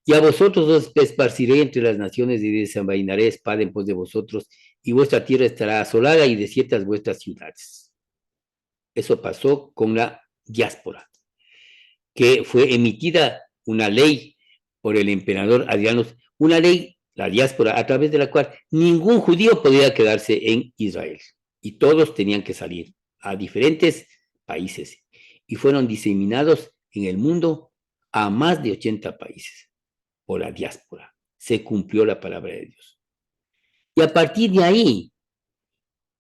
Y a vosotros os esparciré entre las naciones y desenvainaré espada en pos de vosotros, y vuestra tierra estará asolada y desiertas vuestras ciudades. Eso pasó con la diáspora, que fue emitida una ley por el emperador Adriano, una ley, la diáspora, a través de la cual ningún judío podía quedarse en Israel, y todos tenían que salir a diferentes países, y fueron diseminados en el mundo a más de 80 países por la diáspora. Se cumplió la palabra de Dios. Y a partir de ahí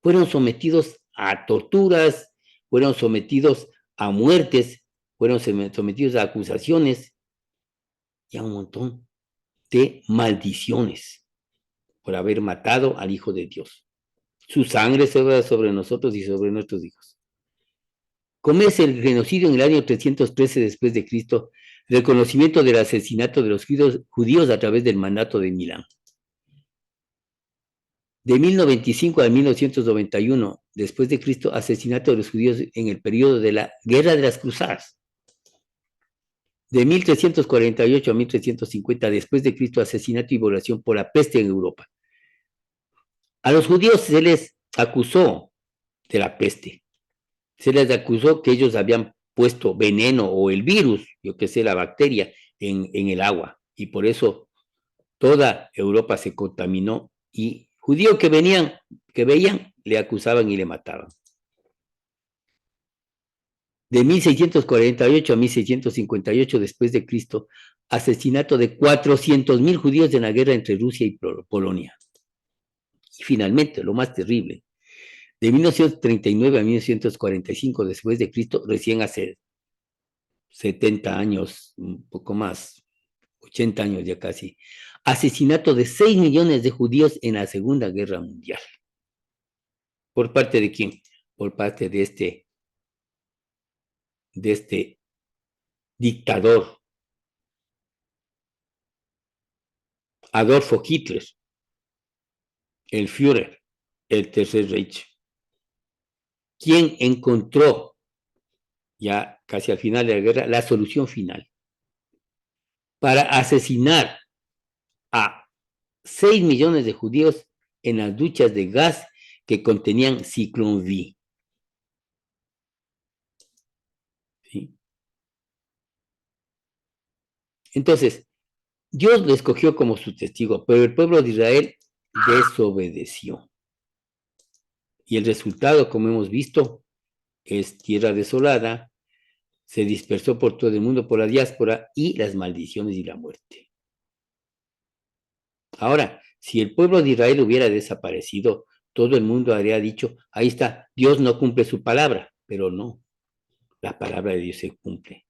fueron sometidos a torturas, fueron sometidos a muertes, fueron sometidos a acusaciones y a un montón de maldiciones por haber matado al Hijo de Dios. Su sangre se va sobre nosotros y sobre nuestros hijos. Comienza el genocidio en el año 313 después de Cristo, reconocimiento del asesinato de los judíos a través del mandato de Milán. De 1095 a 1991 después de Cristo, asesinato de los judíos en el periodo de la Guerra de las Cruzadas. De 1348 a 1350 después de Cristo, asesinato y violación por la peste en Europa. A los judíos se les acusó de la peste. Se les acusó que ellos habían puesto veneno o el virus, yo que sé, la bacteria, en el agua. Y por eso toda Europa se contaminó y judíos que veían, le acusaban y le mataban. De 1648 a 1658 después de Cristo, asesinato de 400,000 judíos en la guerra entre Rusia y Polonia. Y finalmente, lo más terrible, de 1939 a 1945 después de Cristo, recién hace 70 años, un poco más, 80 años ya casi, asesinato de 6 millones de judíos en la Segunda Guerra Mundial. ¿Por parte de quién? Por parte de este dictador, Adolfo Hitler, el Führer, el Tercer Reich, quien encontró ya casi al final de la guerra la solución final para asesinar a 6 millones de judíos en las duchas de gas que contenían Ciclón V. ¿Sí? Entonces, Dios lo escogió como su testigo, pero el pueblo de Israel desobedeció. Y el resultado, como hemos visto, es tierra desolada, se dispersó por todo el mundo, por la diáspora, y las maldiciones y la muerte. Ahora, si el pueblo de Israel hubiera desaparecido, todo el mundo habría dicho, ahí está, Dios no cumple su palabra, pero no, la palabra de Dios se cumple.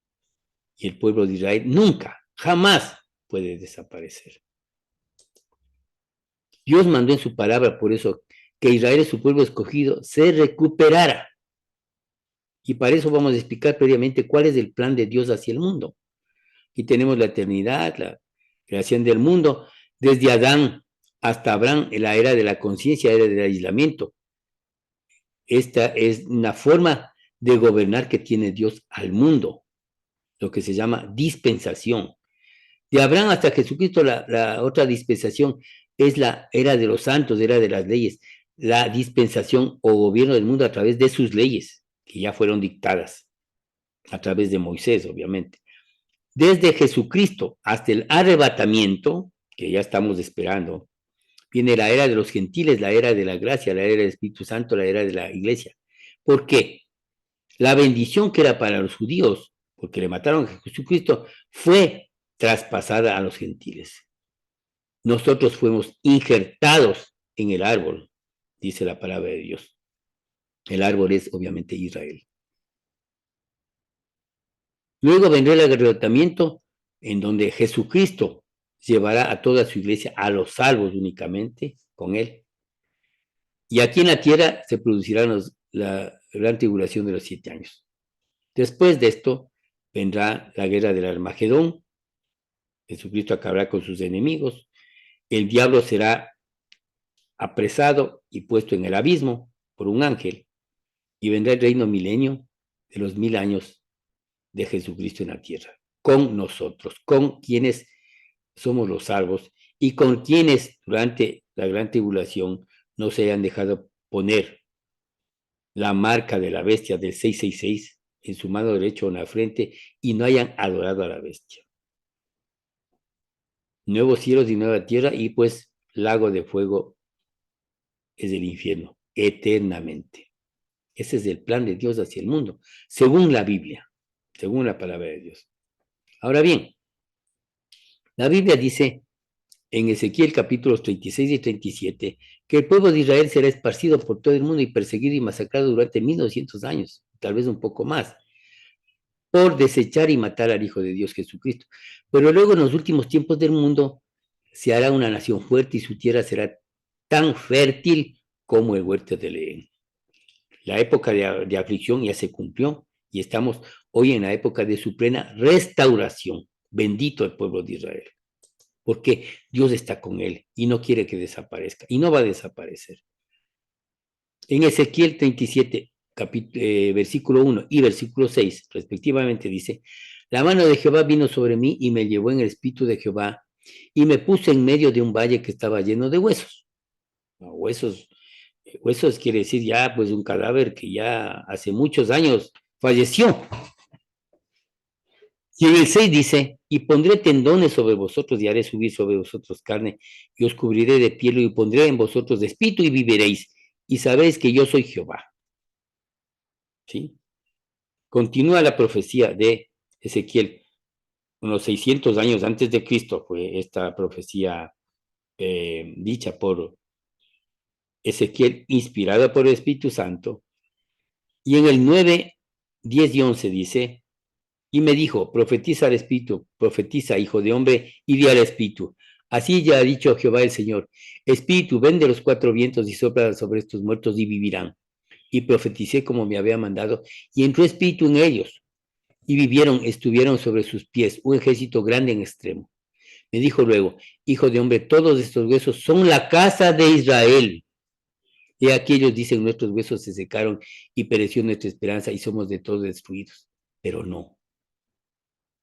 Y el pueblo de Israel nunca, jamás puede desaparecer. Dios mandó en su palabra, por eso, que Israel, su pueblo escogido, se recuperara. Y para eso vamos a explicar previamente cuál es el plan de Dios hacia el mundo. Y tenemos la eternidad, la creación del mundo, desde Adán hasta Abraham, en la era de la conciencia, era del aislamiento. Esta es una forma de gobernar que tiene Dios al mundo, lo que se llama dispensación. De Abraham hasta Jesucristo, la otra dispensación es la era de los santos, era de las leyes, la dispensación o gobierno del mundo a través de sus leyes, que ya fueron dictadas, a través de Moisés, obviamente. Desde Jesucristo hasta el arrebatamiento, que ya estamos esperando, viene la era de los gentiles, la era de la gracia, la era del Espíritu Santo, la era de la iglesia. ¿Por qué? La bendición que era para los judíos, porque le mataron a Jesucristo, fue traspasada a los gentiles. Nosotros fuimos injertados en el árbol, dice la palabra de Dios. El árbol es obviamente Israel. Luego vendrá el arrebatamiento, en donde Jesucristo llevará a toda su iglesia, a los salvos únicamente, con él. Y aquí en la tierra se producirá la gran tribulación de los 7 años. Después de esto vendrá la guerra del Armagedón. Jesucristo acabará con sus enemigos. El diablo será apresado y puesto en el abismo por un ángel. Y vendrá el reino milenio de los 1000 años de Jesucristo en la tierra. Con nosotros, con quienes somos los salvos y con quienes durante la gran tribulación no se hayan dejado poner la marca de la bestia del 666 en su mano derecha o en la frente y no hayan adorado a la bestia. Nuevos cielos y nueva tierra y pues lago de fuego es el infierno, eternamente. Ese es el plan de Dios hacia el mundo, según la Biblia, según la palabra de Dios. Ahora bien, la Biblia dice en Ezequiel capítulos 36 y 37 que el pueblo de Israel será esparcido por todo el mundo y perseguido y masacrado durante 1900 años, tal vez un poco más, por desechar y matar al Hijo de Dios Jesucristo. Pero luego en los últimos tiempos del mundo se hará una nación fuerte y su tierra será tan fértil como el huerto de Edén. La época de aflicción ya se cumplió y estamos hoy en la época de su plena restauración. Bendito el pueblo de Israel, porque Dios está con él y no quiere que desaparezca y no va a desaparecer. En Ezequiel 37, versículo 1 y versículo 6, respectivamente, dice, la mano de Jehová vino sobre mí y me llevó en el espíritu de Jehová y me puso en medio de un valle que estaba lleno de huesos. No, huesos quiere decir ya pues un cadáver que ya hace muchos años falleció. Y en el 6 dice, y pondré tendones sobre vosotros y haré subir sobre vosotros carne y os cubriré de piel y pondré en vosotros de espíritu y viviréis y sabréis que yo soy Jehová. ¿Sí? Continúa la profecía de Ezequiel. Unos 600 años antes de Cristo fue esta profecía dicha por Ezequiel, inspirada por el Espíritu Santo. Y en el 9, 10 y 11 dice, y me dijo, profetiza al Espíritu, profetiza, hijo de hombre, y di al Espíritu. Así ya ha dicho Jehová el Señor, Espíritu, ven de los 4 vientos y sopla sobre estos muertos y vivirán. Y profeticé como me había mandado, y entró Espíritu en ellos, y vivieron, estuvieron sobre sus pies, un ejército grande en extremo. Me dijo luego, hijo de hombre, todos estos huesos son la casa de Israel. Y aquí ellos dicen, nuestros huesos se secaron y pereció nuestra esperanza y somos de todos destruidos. Pero no,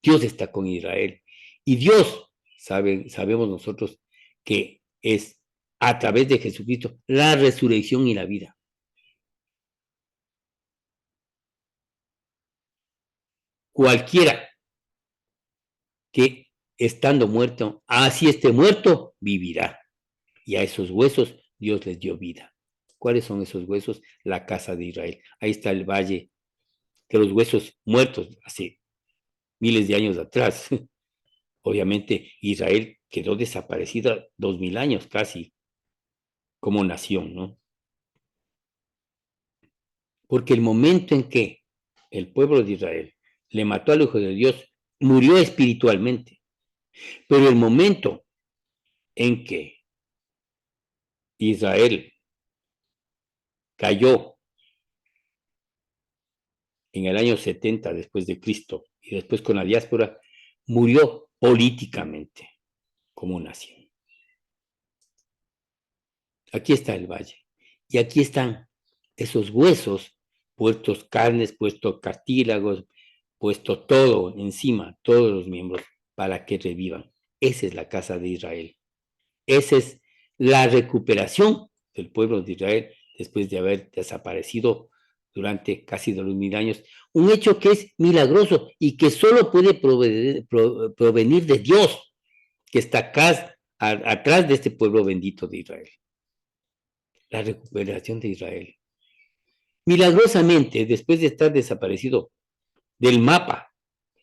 Dios está con Israel. Y Dios, sabemos nosotros que es a través de Jesucristo la resurrección y la vida. Cualquiera que estando muerto, así esté muerto, vivirá. Y a esos huesos Dios les dio vida. ¿Cuáles son esos huesos? La casa de Israel. Ahí está el valle de los huesos muertos hace miles de años atrás. Obviamente Israel quedó desaparecida 2000 años casi como nación, ¿no? Porque el momento en que el pueblo de Israel le mató al Hijo de Dios, murió espiritualmente. Pero el momento en que Israel cayó en el año 70 después de Cristo y después con la diáspora, murió políticamente como nación. Aquí está el valle y aquí están esos huesos, puestos carnes, puestos cartílagos, puesto todo encima, todos los miembros, para que revivan. Esa es la casa de Israel. Esa es la recuperación del pueblo de Israel después de haber desaparecido durante casi 2000 años. Un hecho que es milagroso y que solo puede provenir de Dios, que está acá, atrás de este pueblo bendito de Israel. La recuperación de Israel. Milagrosamente, después de estar desaparecido del mapa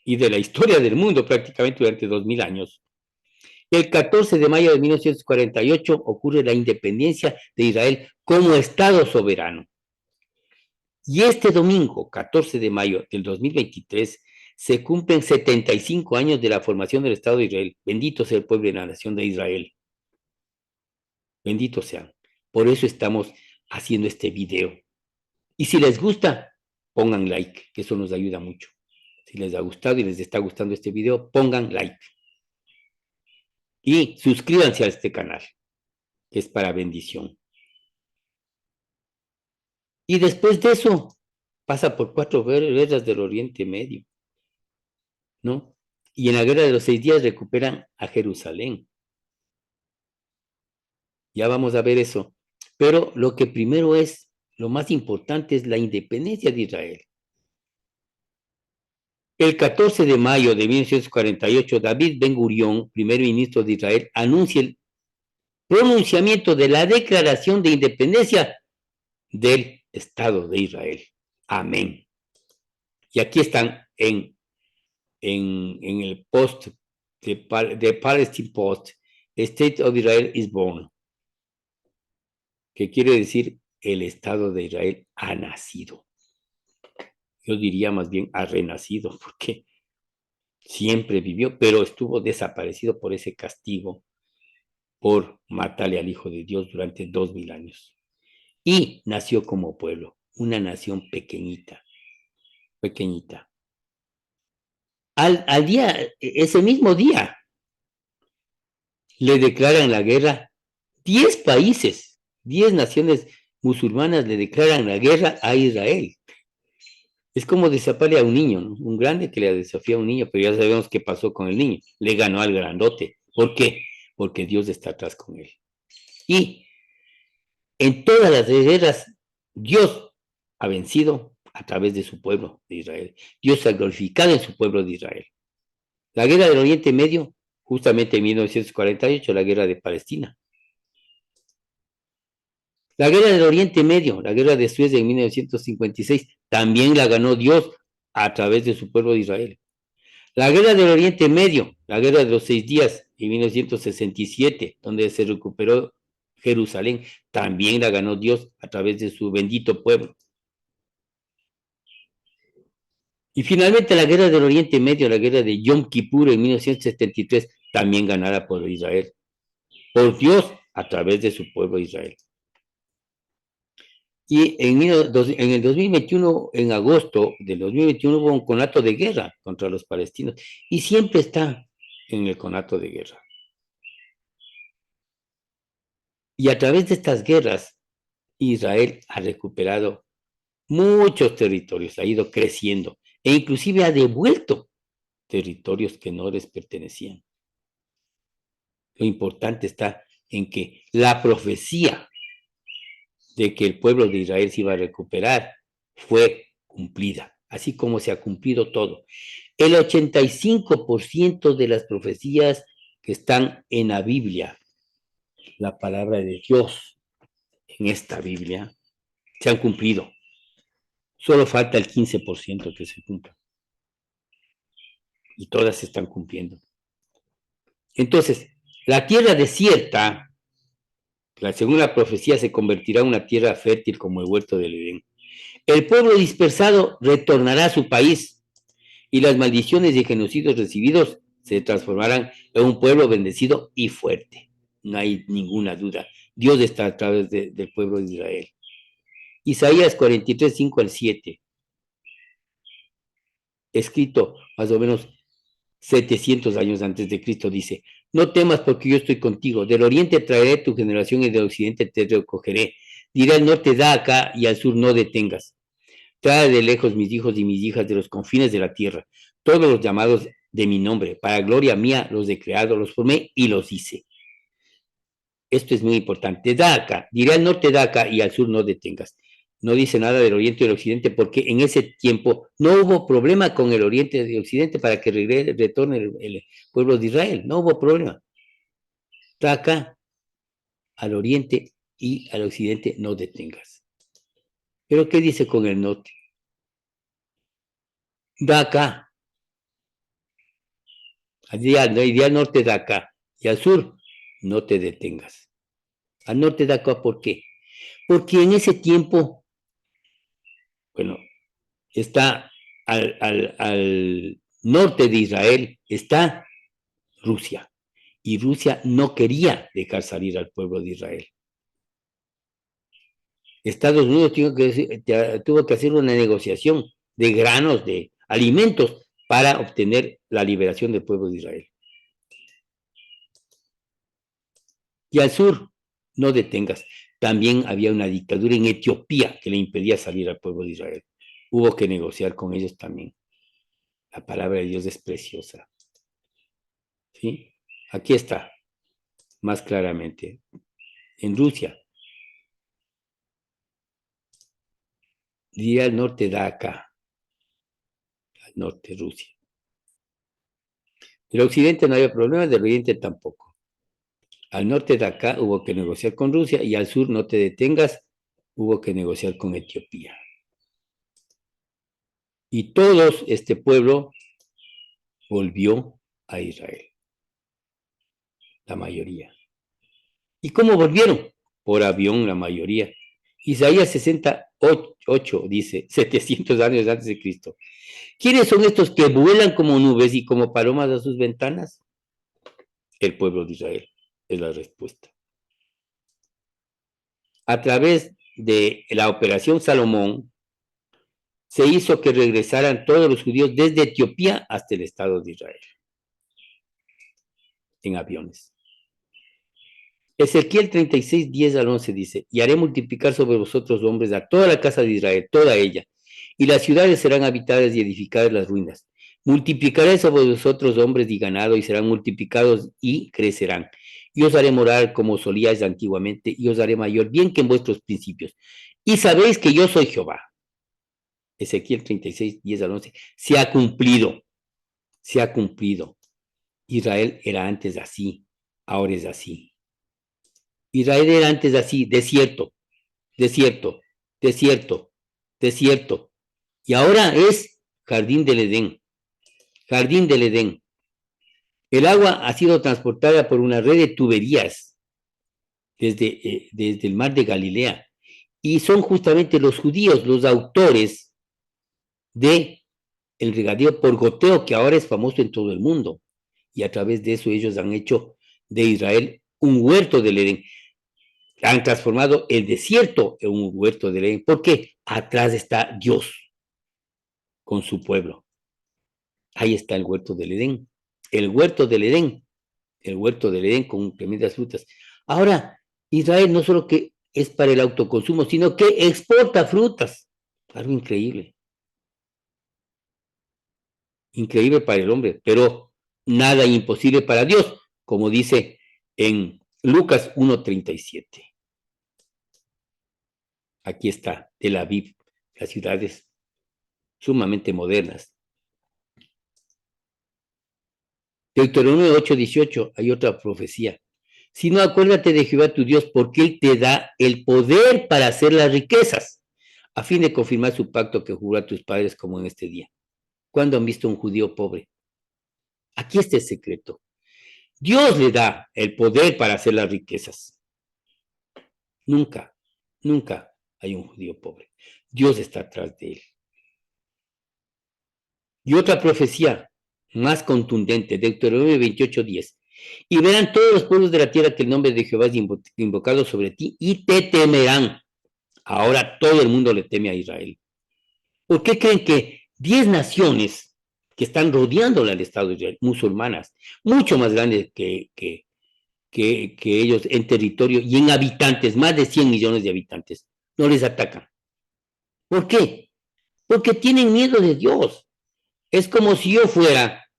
y de la historia del mundo prácticamente durante 2000 años, el 14 de mayo de 1948 ocurre la independencia de Israel como Estado soberano. Y este domingo, 14 de mayo del 2023, se cumplen 75 años de la formación del Estado de Israel. Bendito sea el pueblo de la nación de Israel. Bendito sean. Por eso estamos haciendo este video. Y si les gusta, pongan like, que eso nos ayuda mucho. Si les ha gustado y les está gustando este video, pongan like. Y suscríbanse a este canal, que es para bendición. Y después de eso, pasa por 4 guerras del Oriente Medio, ¿no? Y en la guerra de los 6 días recuperan a Jerusalén. Ya vamos a ver eso. Pero lo que primero es, lo más importante es la independencia de Israel. El 14 de mayo de 1948, David Ben-Gurión, primer ministro de Israel, anuncia el pronunciamiento de la Declaración de Independencia del Estado de Israel. Amén. Y aquí están en el post de Palestine Post, State of Israel is born, que quiere decir el Estado de Israel ha nacido. Yo diría más bien ha renacido, porque siempre vivió, pero estuvo desaparecido por ese castigo, por matarle al Hijo de Dios durante 2000 años. Y nació como pueblo, una nación pequeñita, pequeñita. Al día, ese mismo día, le declaran la guerra 10 países, 10 naciones musulmanas le declaran la guerra a Israel. Es como desafiarle a un niño, ¿no? Un grande que le desafía a un niño, pero ya sabemos qué pasó con el niño. Le ganó al grandote. ¿Por qué? Porque Dios está atrás con él. Y en todas las guerras, Dios ha vencido a través de su pueblo de Israel. Dios se ha glorificado en su pueblo de Israel. La guerra del Oriente Medio, justamente en 1948, la guerra de Palestina. La guerra del Oriente Medio, la guerra de Suez en 1956, también la ganó Dios a través de su pueblo de Israel. La guerra del Oriente Medio, la guerra de los 6 días en 1967, donde se recuperó Jerusalén, también la ganó Dios a través de su bendito pueblo. Y finalmente la guerra del Oriente Medio, la guerra de Yom Kippur en 1973, también ganada por Israel, por Dios a través de su pueblo Israel. Y en el 2021, en agosto del 2021, hubo un conato de guerra contra los palestinos. Y siempre está en el conato de guerra. Y a través de estas guerras, Israel ha recuperado muchos territorios, ha ido creciendo e inclusive ha devuelto territorios que no les pertenecían. Lo importante está en que la profecía de que el pueblo de Israel se iba a recuperar fue cumplida, así como se ha cumplido todo. El 85% de las profecías que están en la Biblia, la palabra de Dios en esta Biblia, se han cumplido. Solo falta el 15% que se cumpla. Y todas se están cumpliendo. Entonces, la tierra desierta, según la profecía, se convertirá en una tierra fértil como el huerto del Edén. El pueblo dispersado retornará a su país y las maldiciones y genocidios recibidos se transformarán en un pueblo bendecido y fuerte. No hay ninguna duda. Dios está a través del pueblo de Israel. Isaías 43, 5 al 7, escrito más o menos 700 años antes de Cristo, dice: no temas porque yo estoy contigo. Del oriente traeré tu generación y del occidente te recogeré. Diré al norte, da acá, y al sur no detengas. Trae de lejos mis hijos y mis hijas de los confines de la tierra, todos los llamados de mi nombre, para gloria mía los he creado, los formé y los hice. Esto es muy importante. Da acá, diré al norte, da acá, y al sur no detengas. No dice nada del oriente y del occidente porque en ese tiempo no hubo problema con el oriente y el occidente para que retorne el pueblo de Israel. No hubo problema. Da acá, al oriente y al occidente no detengas. Pero ¿qué dice con el norte? Da acá. Al norte da acá y al sur no te detengas. Al norte da acá, ¿por qué? Porque en ese tiempo, bueno, está al norte de Israel, está Rusia. Y Rusia no quería dejar salir al pueblo de Israel. Estados Unidos tuvo que hacer una negociación de granos, de alimentos, para obtener la liberación del pueblo de Israel. Y al sur, no detengas. También había una dictadura en Etiopía que le impedía salir al pueblo de Israel. Hubo que negociar con ellos también. La palabra de Dios es preciosa. ¿Sí? Aquí está, más claramente. En Rusia, diría al norte da acá, al norte Rusia. Del occidente no había problema, del oriente tampoco. Al norte de acá hubo que negociar con Rusia y al sur no te detengas, hubo que negociar con Etiopía. Y todos este pueblo volvió a Israel, la mayoría. ¿Y cómo volvieron? Por avión, la mayoría. Isaías 68 dice, 700 años antes de Cristo. ¿Quiénes son estos que vuelan como nubes y como palomas a sus ventanas? El pueblo de Israel, es la respuesta. A través de la operación Salomón, se hizo que regresaran todos los judíos desde Etiopía hasta el Estado de Israel, en aviones. Ezequiel 36, 10 al 11 dice: y haré multiplicar sobre vosotros hombres a toda la casa de Israel, toda ella, y las ciudades serán habitadas y edificadas las ruinas. Multiplicaré sobre vosotros hombres y ganado, y serán multiplicados y crecerán. Y os haré morar como solíais antiguamente, y os haré mayor bien que en vuestros principios. Y sabéis que yo soy Jehová. Ezequiel 36, 10 al 11. Se ha cumplido, se ha cumplido. Israel era antes así, ahora es así. Israel era antes así, desierto, desierto, desierto, desierto. Y ahora es jardín del Edén, jardín del Edén. El agua ha sido transportada por una red de tuberías desde el mar de Galilea. Y son justamente los judíos los autores de el regadío por goteo, que ahora es famoso en todo el mundo. Y a través de eso ellos han hecho de Israel un huerto del Edén. Han transformado el desierto en un huerto del Edén. ¿Por qué? Atrás está Dios con su pueblo. Ahí está el huerto del Edén. El huerto del Edén. El huerto del Edén con tremendas frutas. Ahora, Israel no solo que es para el autoconsumo, sino que exporta frutas. Algo increíble. Increíble para el hombre, pero nada imposible para Dios, como dice en Lucas 1:37. Aquí está, Tel Aviv, las ciudades sumamente modernas. Deuteronomio 8:18, hay otra profecía. Si no, acuérdate de Jehová tu Dios, porque Él te da el poder para hacer las riquezas, a fin de confirmar su pacto que juró a tus padres como en este día. ¿Cuándo han visto un judío pobre? Aquí está el secreto. Dios le da el poder para hacer las riquezas. Nunca, nunca hay un judío pobre. Dios está atrás de él. Y otra profecía más contundente, Deuteronomio 28:10. Y verán todos los pueblos de la tierra que el nombre de Jehová es invocado sobre ti y te temerán. Ahora todo el mundo le teme a Israel. ¿Por qué creen que 10 naciones que están rodeando al Estado de Israel, musulmanas, mucho más grandes que ellos en territorio y en habitantes, más de 100 millones de habitantes, no les atacan? ¿Por qué? Porque tienen miedo de Dios. Es como si yo fuera,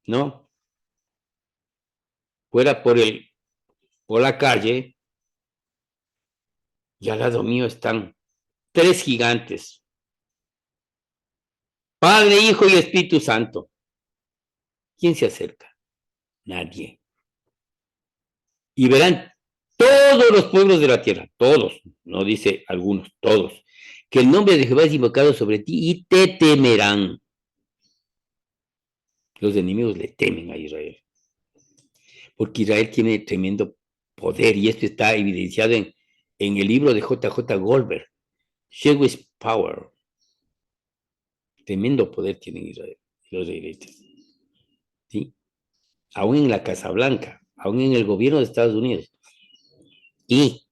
¿no? Fuera por la calle y al lado mío están 3 gigantes, Padre, Hijo y Espíritu Santo. ¿Quién se acerca? Nadie. Y verán todos los pueblos de la tierra, todos, no dice algunos, todos, que el nombre de Jehová es invocado sobre ti y te temerán. Los enemigos le temen a Israel, porque Israel tiene tremendo poder y esto está evidenciado en el libro de J.J. Goldberg, Jewish Power. Tremendo poder tienen Israel, los israelitas, ¿sí? Aún en la Casa Blanca, aún en el gobierno de Estados Unidos y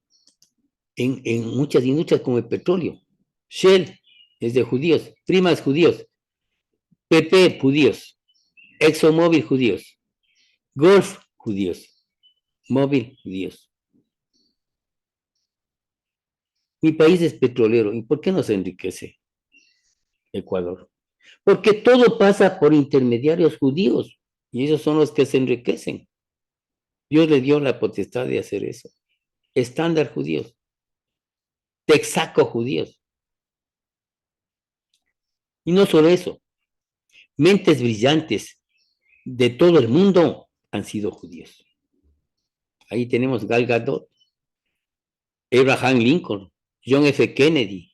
en muchas industrias como el petróleo. Shell es de judíos, Primas judíos, PP judíos, ExxonMobil judíos, Gulf judíos, Mobil judíos. Mi país es petrolero, ¿y por qué no se enriquece Ecuador? Porque todo pasa por intermediarios judíos y esos son los que se enriquecen. Dios le dio la potestad de hacer eso. Estándar judíos, Texaco judíos. Y no solo eso, mentes brillantes de todo el mundo han sido judíos. Ahí tenemos Gal Gadot, Abraham Lincoln, John F. Kennedy.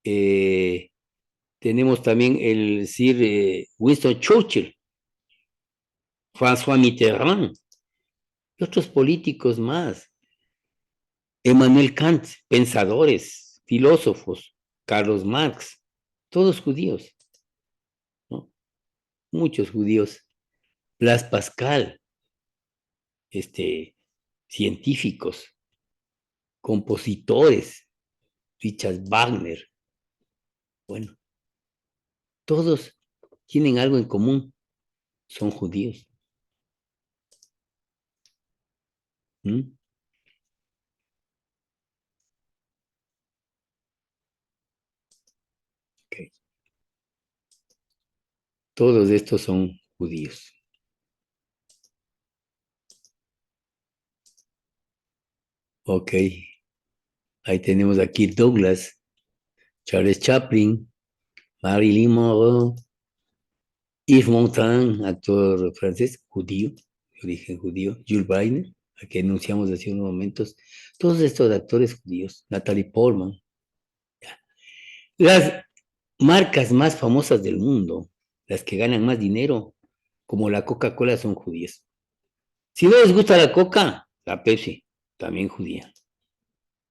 Eh, tenemos también el Sir Winston Churchill, François Mitterrand y otros políticos más. Emmanuel Kant, pensadores, filósofos, Carlos Marx, todos judíos, ¿no? Muchos judíos. Blas Pascal, científicos, compositores, Richard Wagner. Bueno, todos tienen algo en común, son judíos. ¿Mm? Okay. Todos estos son judíos. Ok, ahí tenemos aquí Douglas, Charles Chaplin, Marilyn Monroe, Yves Montand, actor francés, judío, de origen judío, Jules Briner, al que enunciamos hace unos momentos, todos estos actores judíos, Natalie Portman. Las marcas más famosas del mundo, las que ganan más dinero, como la Coca-Cola, son judías. Si no les gusta la Coca, la Pepsi, también judía.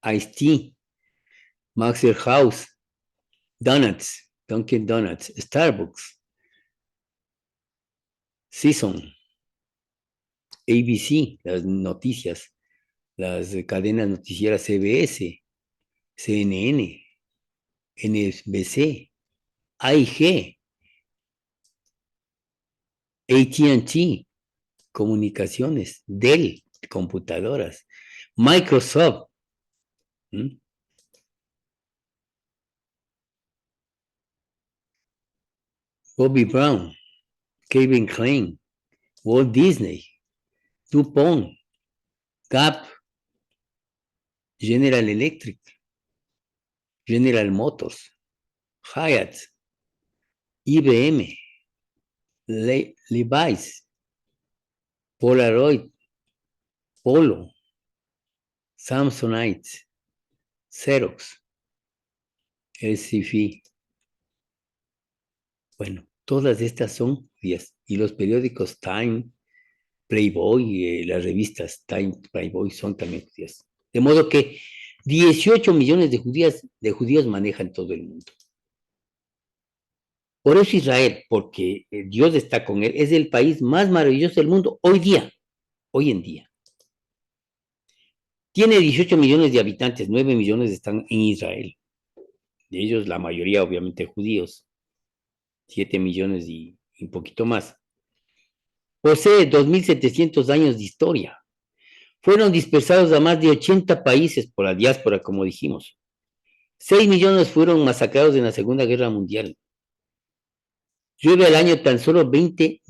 Ice-T, Maxwell House, Donuts, Dunkin' Donuts, Starbucks, Season, ABC, las noticias, las cadenas noticieras CBS, CNN, NBC, AIG, AT&T, comunicaciones, Dell, computadoras, Microsoft, ¿m? Bobby Brown, Kevin Klein, Walt Disney, DuPont, Gap, General Electric, General Motors, Hyatt, IBM, Levi's, Polaroid, Polo, Samsonite, Xerox, LCF. Bueno, todas estas son judías. Y los periódicos Time, Playboy, las revistas Time, Playboy son también judías. De modo que 18 millones de judíos manejan todo el mundo. Por eso Israel, porque Dios está con él, es el país más maravilloso del mundo hoy en día. Tiene 18 millones de habitantes, 9 millones están en Israel. De ellos la mayoría obviamente judíos, 7 millones y un poquito más. Posee 2.700 años de historia. Fueron dispersados a más de 80 países por la diáspora, como dijimos. 6 millones fueron masacrados en la Segunda Guerra Mundial. Llueve al año tan solo 20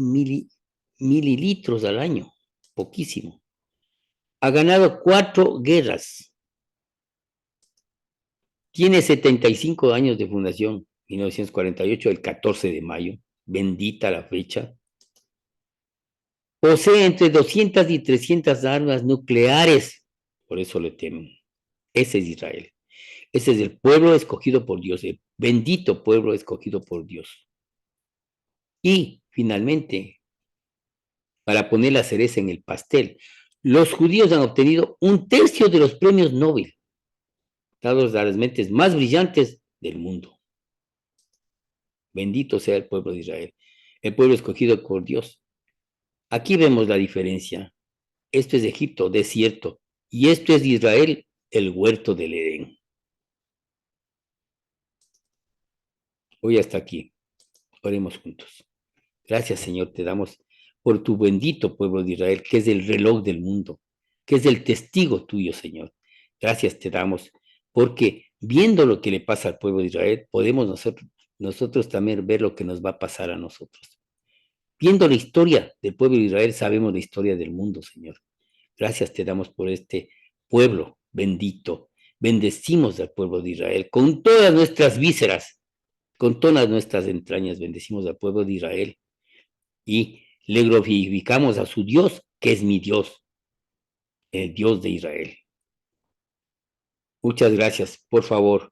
mililitros al año, poquísimo. Ha ganado 4 guerras. Tiene 75 años de fundación, 1948, el 14 de mayo. Bendita la fecha. Posee entre 200 y 300 armas nucleares. Por eso le temen. Ese es Israel. Ese es el pueblo escogido por Dios, el bendito pueblo escogido por Dios. Y, finalmente, para poner la cereza en el pastel, los judíos han obtenido 1/3 de los premios Nobel, dados a las mentes más brillantes del mundo. Bendito sea el pueblo de Israel, el pueblo escogido por Dios. Aquí vemos la diferencia. Esto es Egipto, desierto, y esto es Israel, el huerto del Edén. Hoy hasta aquí. Oremos juntos. Gracias, Señor, te damos por tu bendito pueblo de Israel, que es el reloj del mundo, que es el testigo tuyo, Señor. Gracias te damos, porque viendo lo que le pasa al pueblo de Israel, podemos nosotros también ver lo que nos va a pasar a nosotros. Viendo la historia del pueblo de Israel, sabemos la historia del mundo, Señor. Gracias te damos por este pueblo bendito. Bendecimos al pueblo de Israel con todas nuestras vísceras, con todas nuestras entrañas. Bendecimos al pueblo de Israel y le glorificamos a su Dios, que es mi Dios, el Dios de Israel. Muchas gracias. Por favor,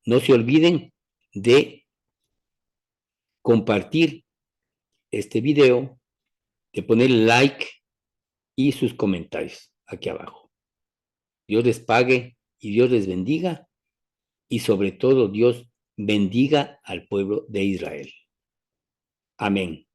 no se olviden de compartir este video, de poner like y sus comentarios aquí abajo. Dios les pague y Dios les bendiga y sobre todo Dios bendiga al pueblo de Israel. Amén.